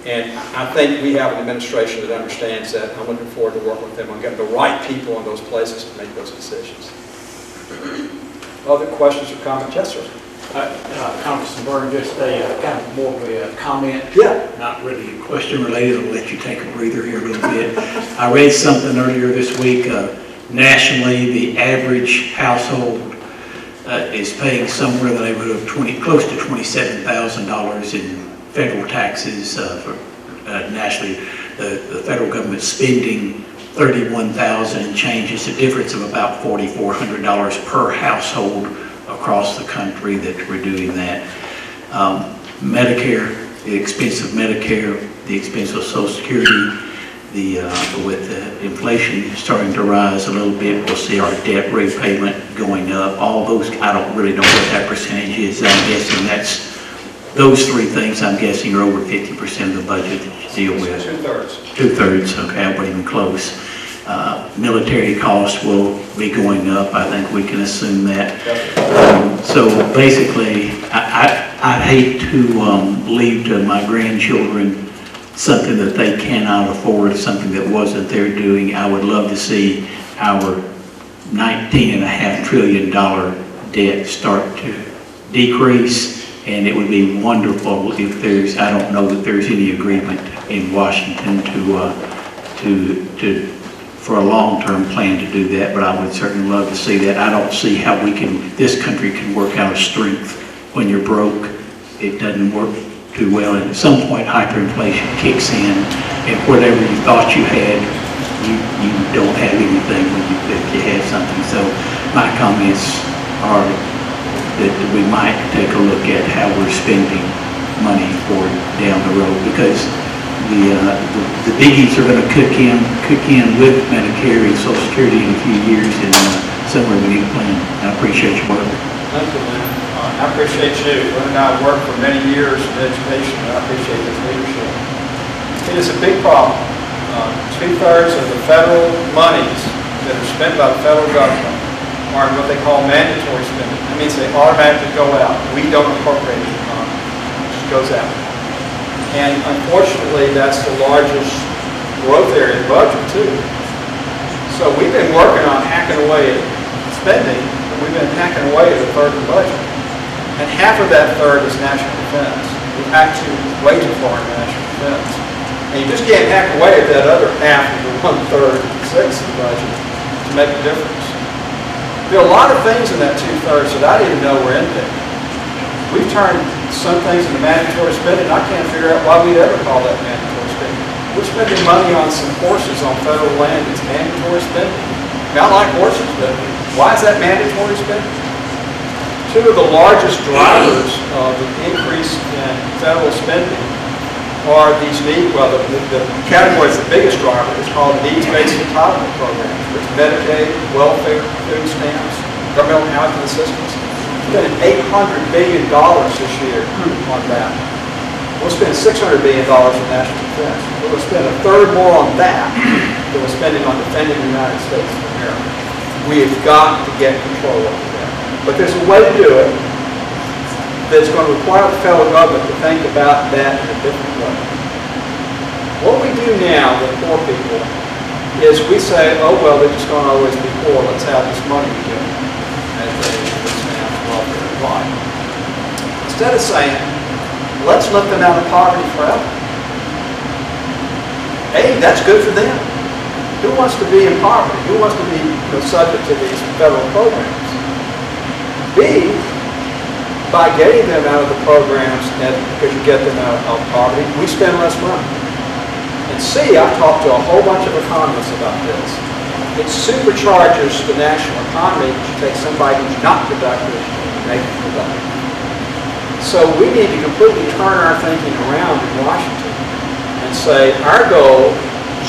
And I think we have an administration that understands that. I'm looking forward to working with them on getting the right people in those places to make those decisions. Other questions or comments? Yes, sir. Congressman Byrne, just a kind of more of a comment. Yeah. Not really a question related. I'll let you take a breather here a little bit. I read something earlier this week. Nationally, the average household is paying somewhere in the neighborhood of close to $27,000 in federal taxes. Nationally, the federal government spending $31,000 and change. It's a difference of about $4,400 per household across the country that we're doing that. Medicare, the expense of Medicare, the expense of Social Security, with inflation starting to rise a little bit, we'll see our debt repayment going up. All those, I don't really know what that percentage is. I'm guessing those three things, I'm guessing, are over 50% of the budget that you deal with. Two-thirds. Two-thirds, okay, I wasn't even close. Military costs will be going up. I think we can assume that. So basically, I hate to leave to my grandchildren something that they cannot afford, something that wasn't their doing. I would love to see our $19.5 trillion debt start to decrease, and it would be wonderful if there's, I don't know that there's any agreement in Washington for a long-term plan to do that, but I would certainly love to see that. I don't see how this country can work out of strength when you're broke. It doesn't work too well, and at some point hyperinflation kicks in, and whatever you thought you had, you don't have anything when you had something. So my comments are that we might take a look at how we're spending money for down the road, because the biggies are going to kick in with Medicare and Social Security in a few years, and somewhere we need a plan. I appreciate your work. Thank you, Lynn. I appreciate you. Lynn and I worked for many years in education, and I appreciate this leadership. It is a big problem. Two-thirds of the federal monies that are spent by the federal government are what they call mandatory spending. That means they automatically go out. We don't appropriate the economy. It just goes out. And unfortunately, that's the largest growth area of the budget, too. So we've been working on hacking away at spending, but we've been hacking away at a third of the budget. And half of that third is national defense. We hacked way too far in national defense. And you just can't hack away at that other half of the 1/3, 1/6 of the budget to make a difference. There are a lot of things in that 2/3 that I didn't know were in there. We've turned some things into mandatory spending. I can't figure out why we'd ever call that mandatory spending. We're spending money on some horses on federal land. It's mandatory spending. I like horses, but why is that mandatory spending? Two of the largest drivers of the increase in federal spending are these the category that's the biggest driver is called needs-based entitlement programs. There's Medicaid, welfare, food stamps, governmental housing assistance. We're spending $800 billion this year on that. We'll spend $600 billion in national defense. We'll spend a third more on that than we're spending on defending the United States of America. We have got to get control over that. But there's a way to do it that's going to require the federal government to think about that in a different way. What we do now with poor people is we say, oh, well, they're just going to always be poor. Let's have this money to give them as they welfare and life. Instead of saying, let's lift them out of poverty forever. A, that's good for them. Who wants to be in poverty? Who wants to be subject to these federal programs? B, by getting them out of the programs, and because you get them out of poverty, we spend less money. And C, I've talked to a whole bunch of economists about this. It supercharges the national economy if you take somebody who's not productive and make them productive. So we need to completely turn our thinking around in Washington and say our goal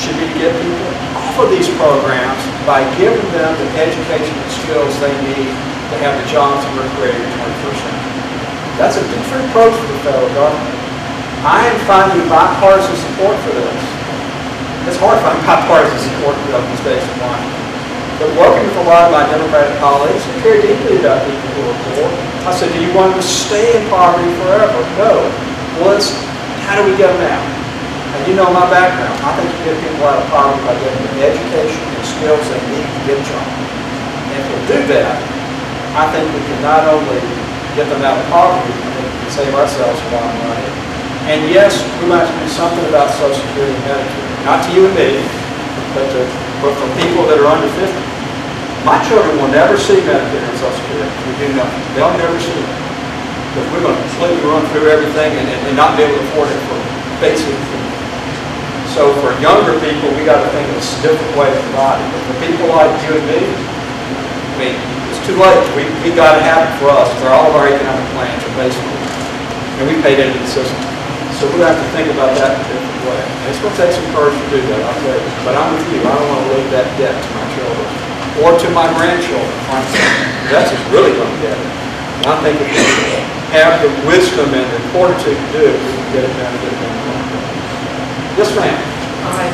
should be to get people off of these programs by giving them the education and skills they need to have the jobs that we're creating in the 21st century. That's a different approach for the federal government. I am finding bipartisan support for this. It's hard to find bipartisan support for the states of Washington. But working with a lot of my Democratic colleagues who care deeply about people who are poor, I said, do you want them to stay in poverty forever? No. Well, how do we get them out? And you know my background. I think you get people out of poverty by giving them the education and skills they need to get a job. And if we do that, I think we can not only get them out of poverty, I think we can save ourselves a lot of money. And yes, we might have to do something about Social Security and Medicare. Not to you and me, but for people that are under 50. My children will never see Medicare and Social Security. We do nothing. They'll never see it. Because we're going to completely run through everything and not be able to afford it for basic food. So for younger people, we got to think of a different way to provide it. But for people like you and me, I mean, it's too late. We got to have it for us. For all of our economic plans are basically, and we paid into the system. So we have to think about that in a different way. And it's going to take some courage to do that, I'll tell you. But I'm with you. I don't want to leave that debt to my children or to my grandchildren. That's what's really going to get it. And I think if we have the wisdom and the fortitude to do it, we can get it done and get it done. Yes, ma'am. All right.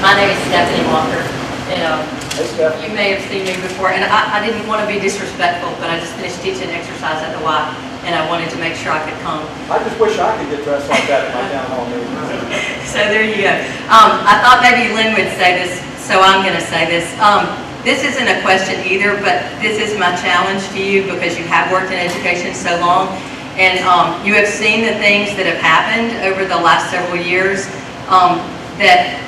My name is Stephanie Walker. Hey, Steph. You may have seen me before, and I didn't want to be disrespectful, but I just finished teaching exercise at the Y, and I wanted to make sure I could come. I just wish I could get dressed like that at my town hall meeting. So there you go. I thought maybe Lynn would say this, so I'm going to say this. This isn't a question either, but this is my challenge to you because you have worked in education so long, and you have seen the things that have happened over the last several years that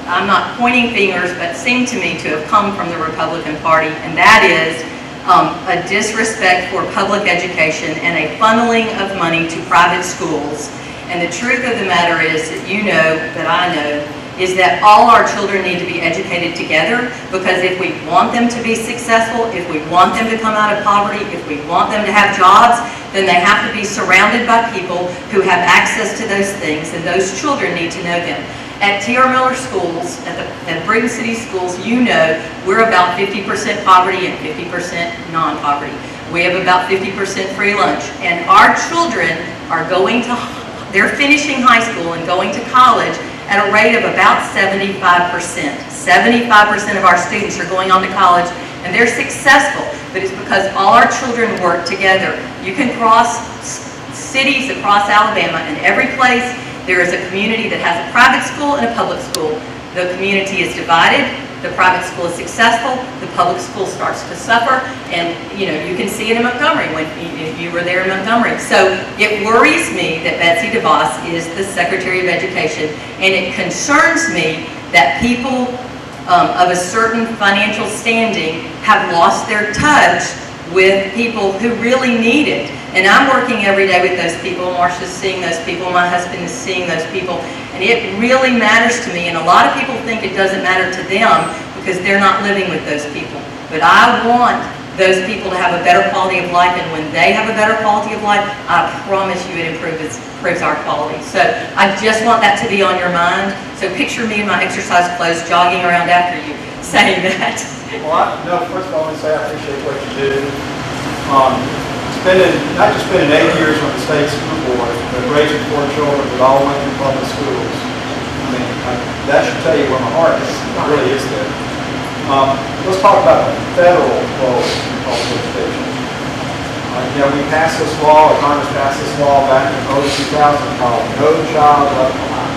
I'm not pointing fingers, but seem to me to have come from the Republican Party, and that is a disrespect for public education and a funneling of money to private schools. And the truth of the matter is that you know, that I know, is that all our children need to be educated together, because if we want them to be successful, if we want them to come out of poverty, if we want them to have jobs, then they have to be surrounded by people who have access to those things, and those children need to know them. At T.R. Miller schools, at Brewton City schools, you know we're about 50% poverty and 50% non-poverty. We have about 50% free lunch. And our children are they're finishing high school and going to college at a rate of about 75%. 75% of our students are going on to college, and they're successful, but it's because all our children work together. You can cross cities across Alabama, and every place there is a community that has a private school and a public school. The community is divided. The private school is successful. The public school starts to suffer. And you can see it in Montgomery if you were there in Montgomery. So it worries me that Betsy DeVos is the Secretary of Education, and it concerns me that people of a certain financial standing have lost their touch with people who really need it. And I'm working every day with those people. Marcia's seeing those people. My husband is seeing those people. And it really matters to me. And a lot of people think it doesn't matter to them because they're not living with those people. But I want those people to have a better quality of life. And when they have a better quality of life, I promise you it improves our quality. So I just want that to be on your mind. So picture me in my exercise clothes jogging around after you saying that. Well, first of all, I want to say I appreciate what you do. Not just spending 8 years on the state school board, but raising 4 children that all went through public schools. I mean, that should tell you where my heart is. It really is there. Let's talk about the federal role in public education. We passed this law, or Congress passed this law back in early 2000 called No Child Left Behind.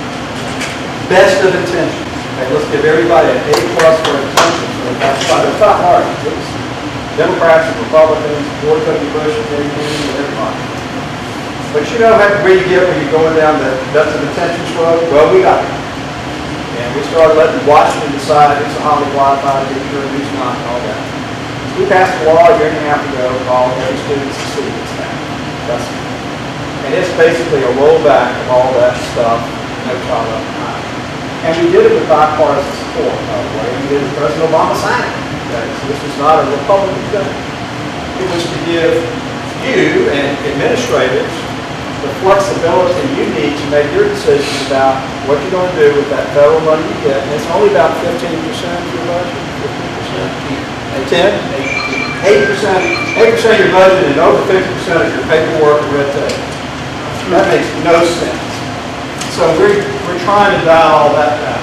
Best of intentions. Okay, let's give everybody an A+ for intentions. It's not hard. It's Democrats and Republicans, George W. Bush and Jerry Kennedy and everybody. But you know how where you get when you're going down the best of intentions road? Well, we got it. And we started letting Washington decide who's a Hollywood Wi-Fi teacher and who's not and all that. We passed a law a year and a half ago called Every Student's a Student's Now. And it's basically a rollback of all that stuff, No Child Left Behind. And we did it with bipartisan support, by the way. We did it, President Obama signed it. Okay, so this was not a Republican thing. It was to give you and administrators the flexibility you need to make your decisions about what you're going to do with that federal money you get. And it's only about 15% of your budget, 15%, 8% of your budget and over 50% of your paperwork and red tape. That makes no sense. So we're trying to dial all that back.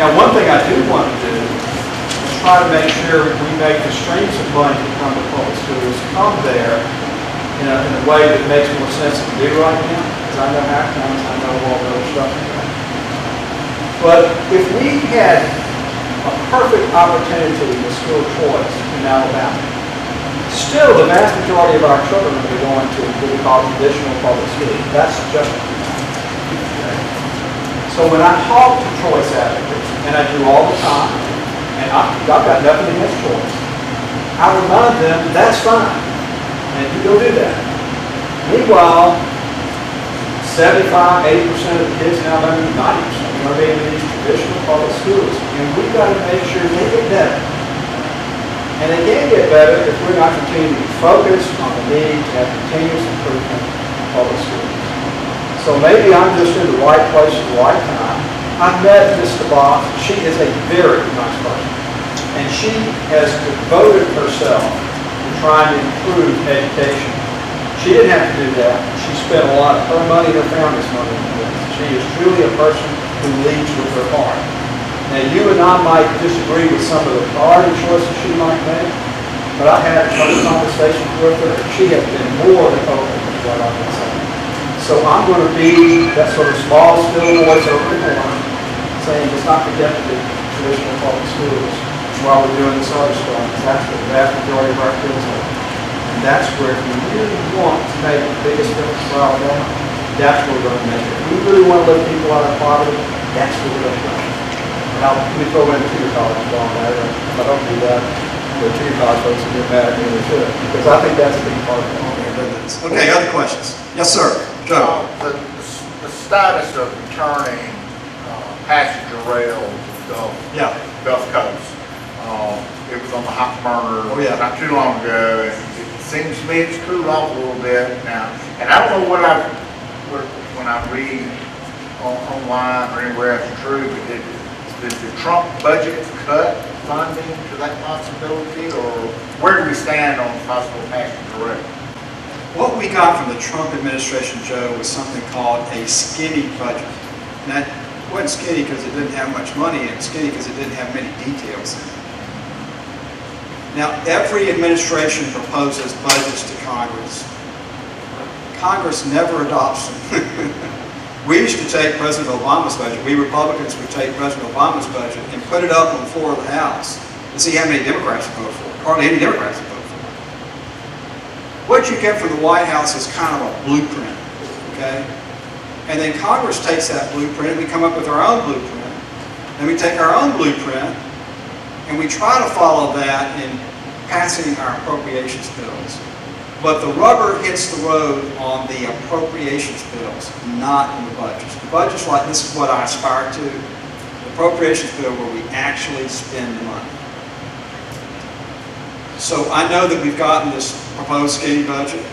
Now, one thing I do want to do is try to make sure we make the streams of money that come to public schools come there in a way that makes more sense to do right now, because I know how times, I know all the other stuff. But if we had a perfect opportunity with school choice in Alabama, still the vast majority of our children will be going to what we call traditional public schools. That's just so when I talk to choice advocates, and I do all the time, and I've got nothing against choice, I remind them that's fine, and you go do that. Meanwhile, 75, 80% of the kids in Alabama, 90% are being in these traditional public schools, and we've got to make sure they get better. And they can get better if we're not continuing to focus on the need to have continuous improvement in public schools. So maybe I'm just in the right place at the right time. I've met Ms. DeBoff. She is a very nice person. And she has devoted herself to trying to improve education. She didn't have to do that. She spent a lot of her money and her family's money on this. She is truly a person who leads with her heart. Now, you and I might disagree with some of the priority choices she might make, but I had a couple conversations with her, and she has been more than open to what I've been saying. So I'm going to be that sort of small, still voice over the corner, saying let's not forget the traditional public schools while we're doing this other stuff. That's where the vast majority of our kids are. And that's where if we really want to make the biggest difference for Alabama, that's where we're going to make it. If we really want to lift people out of poverty, that's where we're going to go. Now, let me throw in junior college along there. If I don't do that, the junior college folks will get mad at me and they should, because I think that's a big part of it. Okay, other questions? Yes, sir. Joe. The status of returning passenger rail to the Gulf Coast. It was on the hot burner not too long ago, and it seems to me it's cooled off a little bit now. And I don't know when I read online or anywhere it's true, but did the Trump budget cut funding to that possibility, or where do we stand on possible passenger rail? What we got from the Trump administration, Joe, was something called a skinny budget. And that wasn't skinny because it didn't have much money, it was skinny because it didn't have many details in it. Now, every administration proposes budgets to Congress. Congress never adopts them. We used to take President Obama's budget, we Republicans would take President Obama's budget and put it up on the floor of the House and see how many Democrats would vote for it. Hardly any Democrats would vote for it. What you get from the White House is kind of a blueprint, okay? And then Congress takes that blueprint and we come up with our own blueprint. Then we take our own blueprint and we try to follow that in passing our appropriations bills. But the rubber hits the road on the appropriations bills, not in the budgets. The budget's like, this is what I aspire to. The appropriations bill where we actually spend the money. So I know that we've gotten this proposed skinny budget,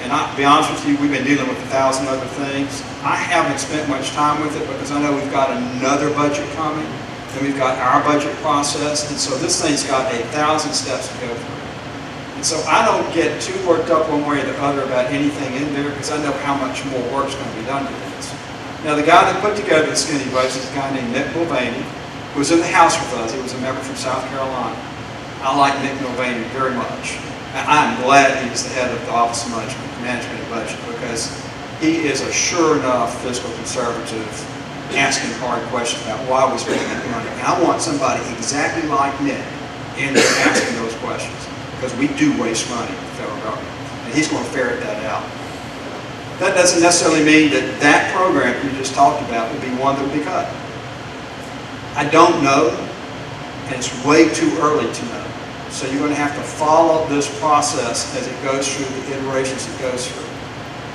and I'll be honest with you, we've been dealing with 1,000 other things. I haven't spent much time with it because I know we've got another budget coming, then we've got our budget process, and so this thing's got 1,000 steps to go through. And so I don't get too worked up one way or the other about anything in there because I know how much more work's going to be done to this. Now the guy that put together the skinny budget is a guy named Nick Mulvaney, who was in the House with us. He was a member from South Carolina. I like Nick Mulvaney very much. And I'm glad he's the head of the Office of Management and Budget because he is a sure enough fiscal conservative asking hard questions about why we spend that money. And I want somebody exactly like Nick in there asking those questions because we do waste money in the federal government. And he's going to ferret that out. That doesn't necessarily mean that that program you just talked about would be one that would be cut. I don't know, and it's way too early to know. So you're going to have to follow this process as it goes through the iterations it goes through.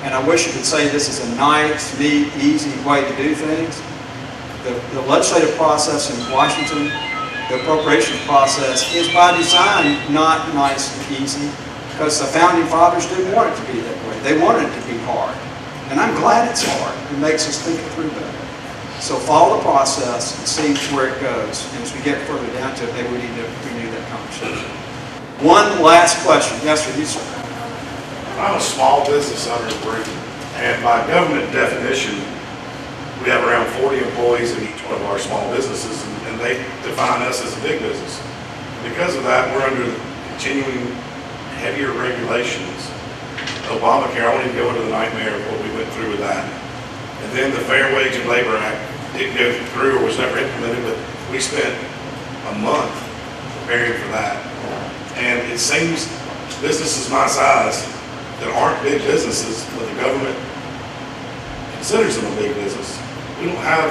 And I wish I could say this is a nice, neat, easy way to do things. The legislative process in Washington, the appropriation process, is by design not nice and easy because the founding fathers didn't want it to be that way. They wanted it to be hard. And I'm glad it's hard. It makes us think it through better. So follow the process and see where it goes. And as we get further down to it, maybe we need to renew that conversation. One last question. Yes, sir. You, sir. I'm a small business owner in Brewton, and by government definition, we have around 40 employees in each one of our small businesses, and they define us as a big business. Because of that, we're under continuing heavier regulations. Obamacare, I won't even go into the nightmare of what we went through with that. And then the Fair Wage and Labor Act didn't go through or was never implemented, but we spent a month preparing for that. And it seems businesses my size that aren't big businesses, but the government considers them a big business. We don't have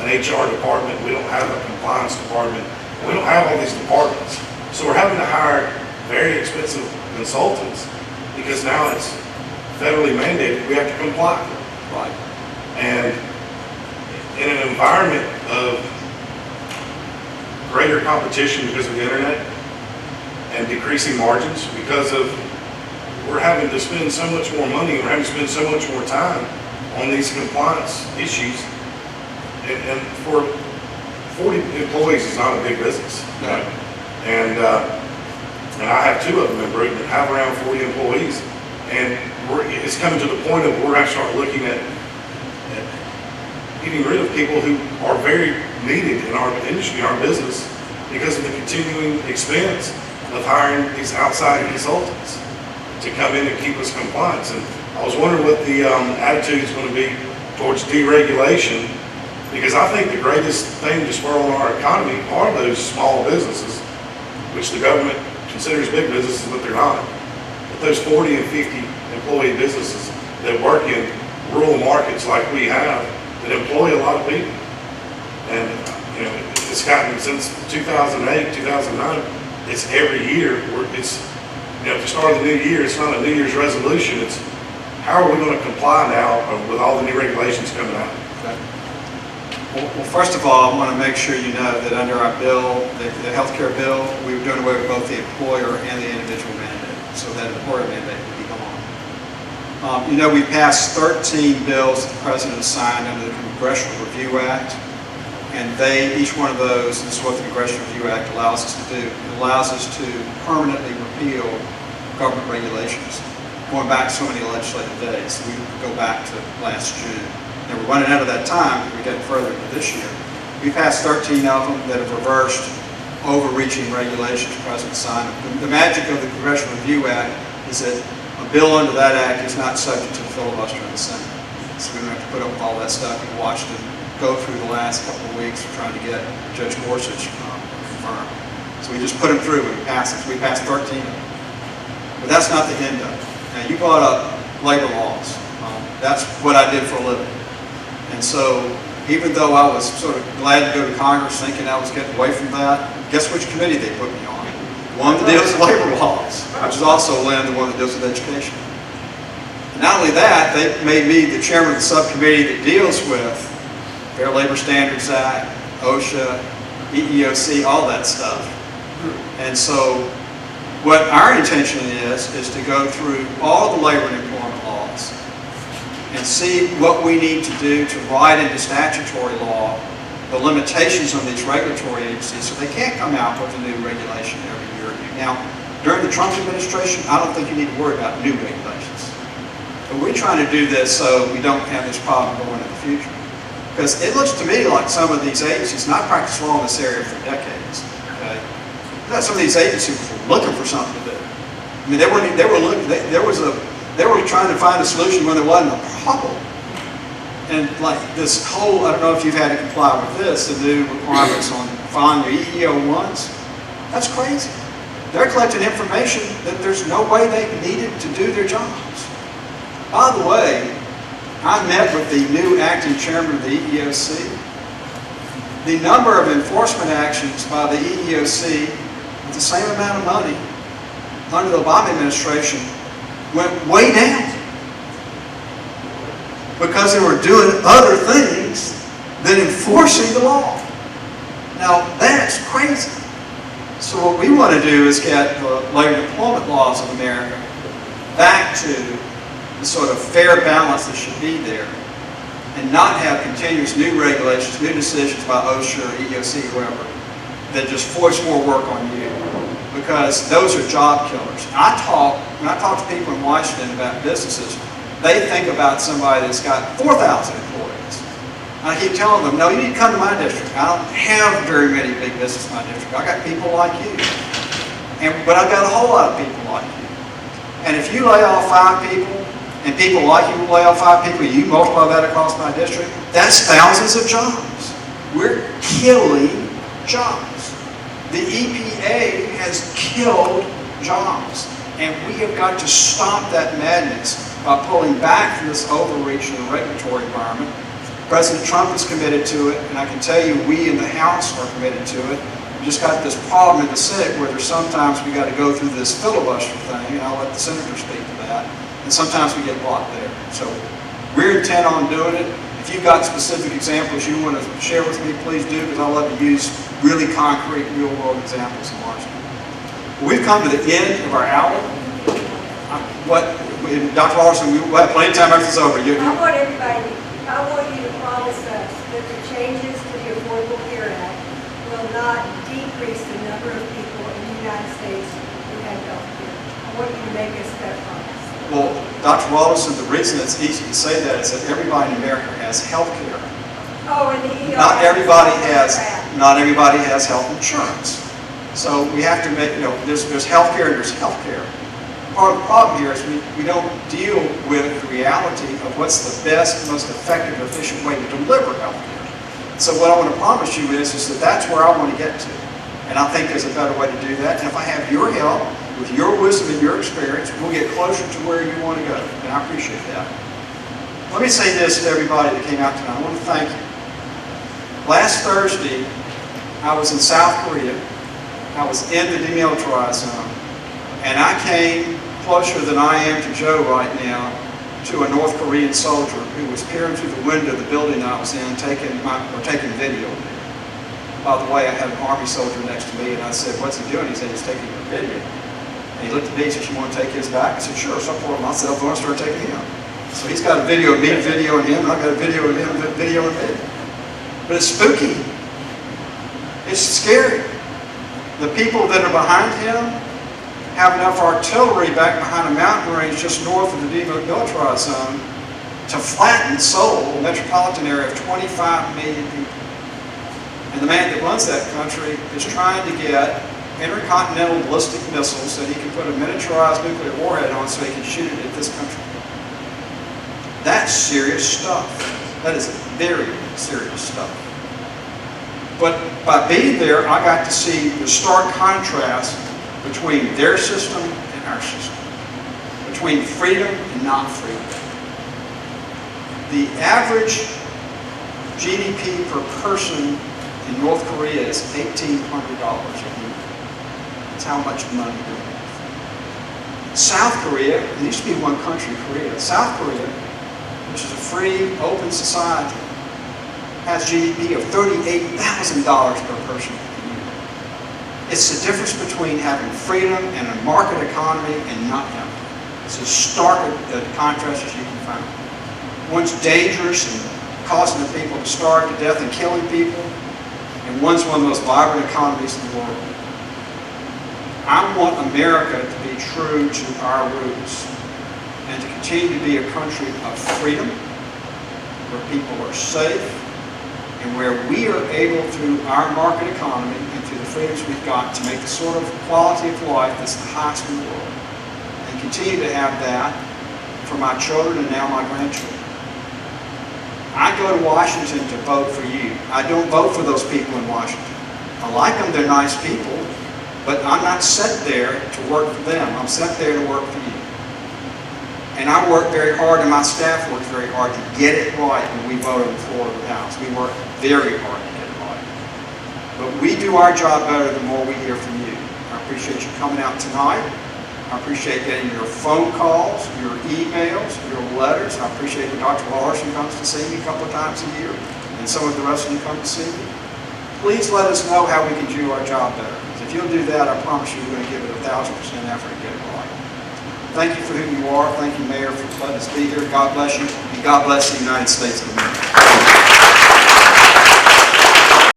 an HR department, we don't have a compliance department, we don't have all these departments. So we're having to hire very expensive consultants because now it's federally mandated, we have to comply. Right. And in an environment of greater competition because of the internet and decreasing margins because of we're having to spend so much more money, we're having to spend so much more time on these compliance issues. And for 40 employees is not a big business. Right. And I have 2 of them in Brewton that have around 40 employees. And it's coming to the point of we're going to start looking at getting rid of people who are very needed in our industry, in our business, because of the continuing expense of hiring these outside consultants to come in and keep us compliant. And I was wondering what the attitude is going to be towards deregulation, because I think the greatest thing to spur on our economy are those small businesses, which the government considers big businesses, but they're not. But those 40 and 50 employee businesses that work in rural markets like we have, that employ a lot of people. And, you know, it's gotten since 2008, 2009, it's every year, it's, you know, at the start of the new year, it's not a New Year's resolution, it's how are we going to comply now with all the new regulations coming out? Okay. Well, first of all, I want to make sure you know that under our bill, the healthcare bill, we were doing away with both the employer and the individual mandate, so that employer mandate would be gone. You know, we passed 13 bills that the President signed under the Congressional Review Act, and each one of those, this is what the Congressional Review Act allows us to do. It allows us to permanently repeal government regulations, going back so many legislative days. We go back to last June. And we're running out of that time, we're getting further into this year. We passed 13 of them that have reversed overreaching regulations the President signed. The magic of the Congressional Review Act is that a bill under that act is not subject to the filibuster in the Senate. So we don't have to put up with all that stuff. We watched it go through the last couple of weeks trying to get Judge Gorsuch confirmed. So we just put him through and passed it. We passed 13 of them. But that's not the end of it. Now, you brought up labor laws. That's what I did for a living. And so, even though I was sort of glad to go to Congress thinking I was getting away from that, guess which committee they put me on? One that deals with labor laws, which is also, Lynn, the one that deals with education. And not only that, they made me the chairman of the subcommittee that deals with Fair Labor Standards Act, OSHA, EEOC, all that stuff. And so, what our intention is to go through all the labor and employment laws and see what we need to do to write into statutory law the limitations on these regulatory agencies so they can't come out with a new regulation every year or two. Now, during the Trump administration, I don't think you need to worry about new regulations. But we're trying to do this so we don't have this problem going in the future. Because it looks to me like some of these agencies, and I've practiced law in this area for decades, okay? Some of these agencies were looking for something to do. I mean, they were trying to find a solution when there wasn't a problem. And like this whole, I don't know if you've had to comply with this, the new requirements on filing your EEO-1s, that's crazy. They're collecting information that there's no way they needed to do their jobs. By the way, I met with the new acting chairman of the EEOC. The number of enforcement actions by the EEOC with the same amount of money under the Obama administration went way down because they were doing other things than enforcing the law. Now, that's crazy. So what we want to do is get the labor and employment laws of America back to the sort of fair balance that should be there and not have continuous new regulations, new decisions by OSHA or EEOC, whoever, that just force more work on you, because those are job killers. When I talk to people in Washington about businesses, they think about somebody that's got 4,000 employees. And I keep telling them, no, you need to come to my district. I don't have very many big businesses in my district. I got people like you. But I've got a whole lot of people like you. And if you lay off 5 people, and people like you lay off 5 people, you multiply that across my district, that's thousands of jobs. We're killing jobs. The EPA has killed jobs. And we have got to stop that madness by pulling back from this overreach in the regulatory environment. President Trump is committed to it, and I can tell you we in the House are committed to it. We just got this problem in the Senate where there's sometimes we got to go through this filibuster thing, and I'll let the senators speak to that. And sometimes we get blocked there. So we're intent on doing it. If you've got specific examples you want to share with me, please do, because I love to use really concrete, real-world examples in Washington. We've come to the end of our hour. Dr. Larson, we'll have plenty of time after it's over. I want you to promise us that the changes to the Affordable Care Act will not decrease the number of people in the United States who have health care. I want you to make us that promise. Well, Dr. Wallace, the reason it's easy to say that is that everybody in America has health care. Oh, and the ER. Not everybody has health insurance. So we have to make, there's health care and there's health care. Part of the problem here is we don't deal with the reality of what's the best, most effective, efficient way to deliver health care. So what I want to promise you is that that's where I want to get to. And I think there's a better way to do that. And if I have your help, with your wisdom and your experience, we'll get closer to where you want to go. And I appreciate that. Let me say this to everybody that came out tonight. I want to thank you. Last Thursday, I was in South Korea. I was in the demilitarized zone. And I came closer than I am to Joe right now to a North Korean soldier who was peering through the window of the building I was in, taking video of me. By the way, I had an Army soldier next to me, and I said, "What's he doing?" He said, "He's taking your video." And he looked at me and said, "You want to take his back?" I said, "Sure." So I pulled my cell phone and started taking him. So he's got a video of me videoing him, and I've got a video of him videoing me. But it's spooky. It's scary. The people that are behind him have enough artillery back behind a mountain range just north of the demilitarized zone to flatten Seoul, a metropolitan area of 25 million people. And the man that runs that country is trying to get intercontinental ballistic missiles that he can put a miniaturized nuclear warhead on so he can shoot it at this country. That's serious stuff. That is very serious stuff. But by being there, I got to see the stark contrast between their system and our system, between freedom and not freedom. The average GDP per person in North Korea is $1,800 a year. That's how much money they have. South Korea, there used to be one country, Korea. South Korea, which is a free, open society, has GDP of $38,000 per person. It's the difference between having freedom and a market economy and not having it. It's as stark a contrast as you can find. One's dangerous and causing the people to starve to death and killing people, and one's one of the most vibrant economies in the world. I want America to be true to our roots and to continue to be a country of freedom, where people are safe, and where we are able, through our market economy and through the freedoms we've got, to make the sort of quality of life that's the highest in the world, and continue to have that for my children and now my grandchildren. I go to Washington to vote for you. I don't vote for those people in Washington. I like them, they're nice people, but I'm not sent there to work for them. I'm sent there to work for you. And I work very hard, and my staff works very hard to get it right when we vote on the floor of the House. We work very hard to get it right. But we do our job better the more we hear from you. I appreciate you coming out tonight. I appreciate getting your phone calls, your emails, your letters. I appreciate when Dr. Larson comes to see me a couple of times a year, and some of the rest of you come to see me. Please let us know how we can do our job better. Because if you'll do that, I promise you we're going to give it 1,000% effort to get it right. Thank you for who you are. Thank you, Mayor, for letting us be here. God bless you, and God bless the United States of America.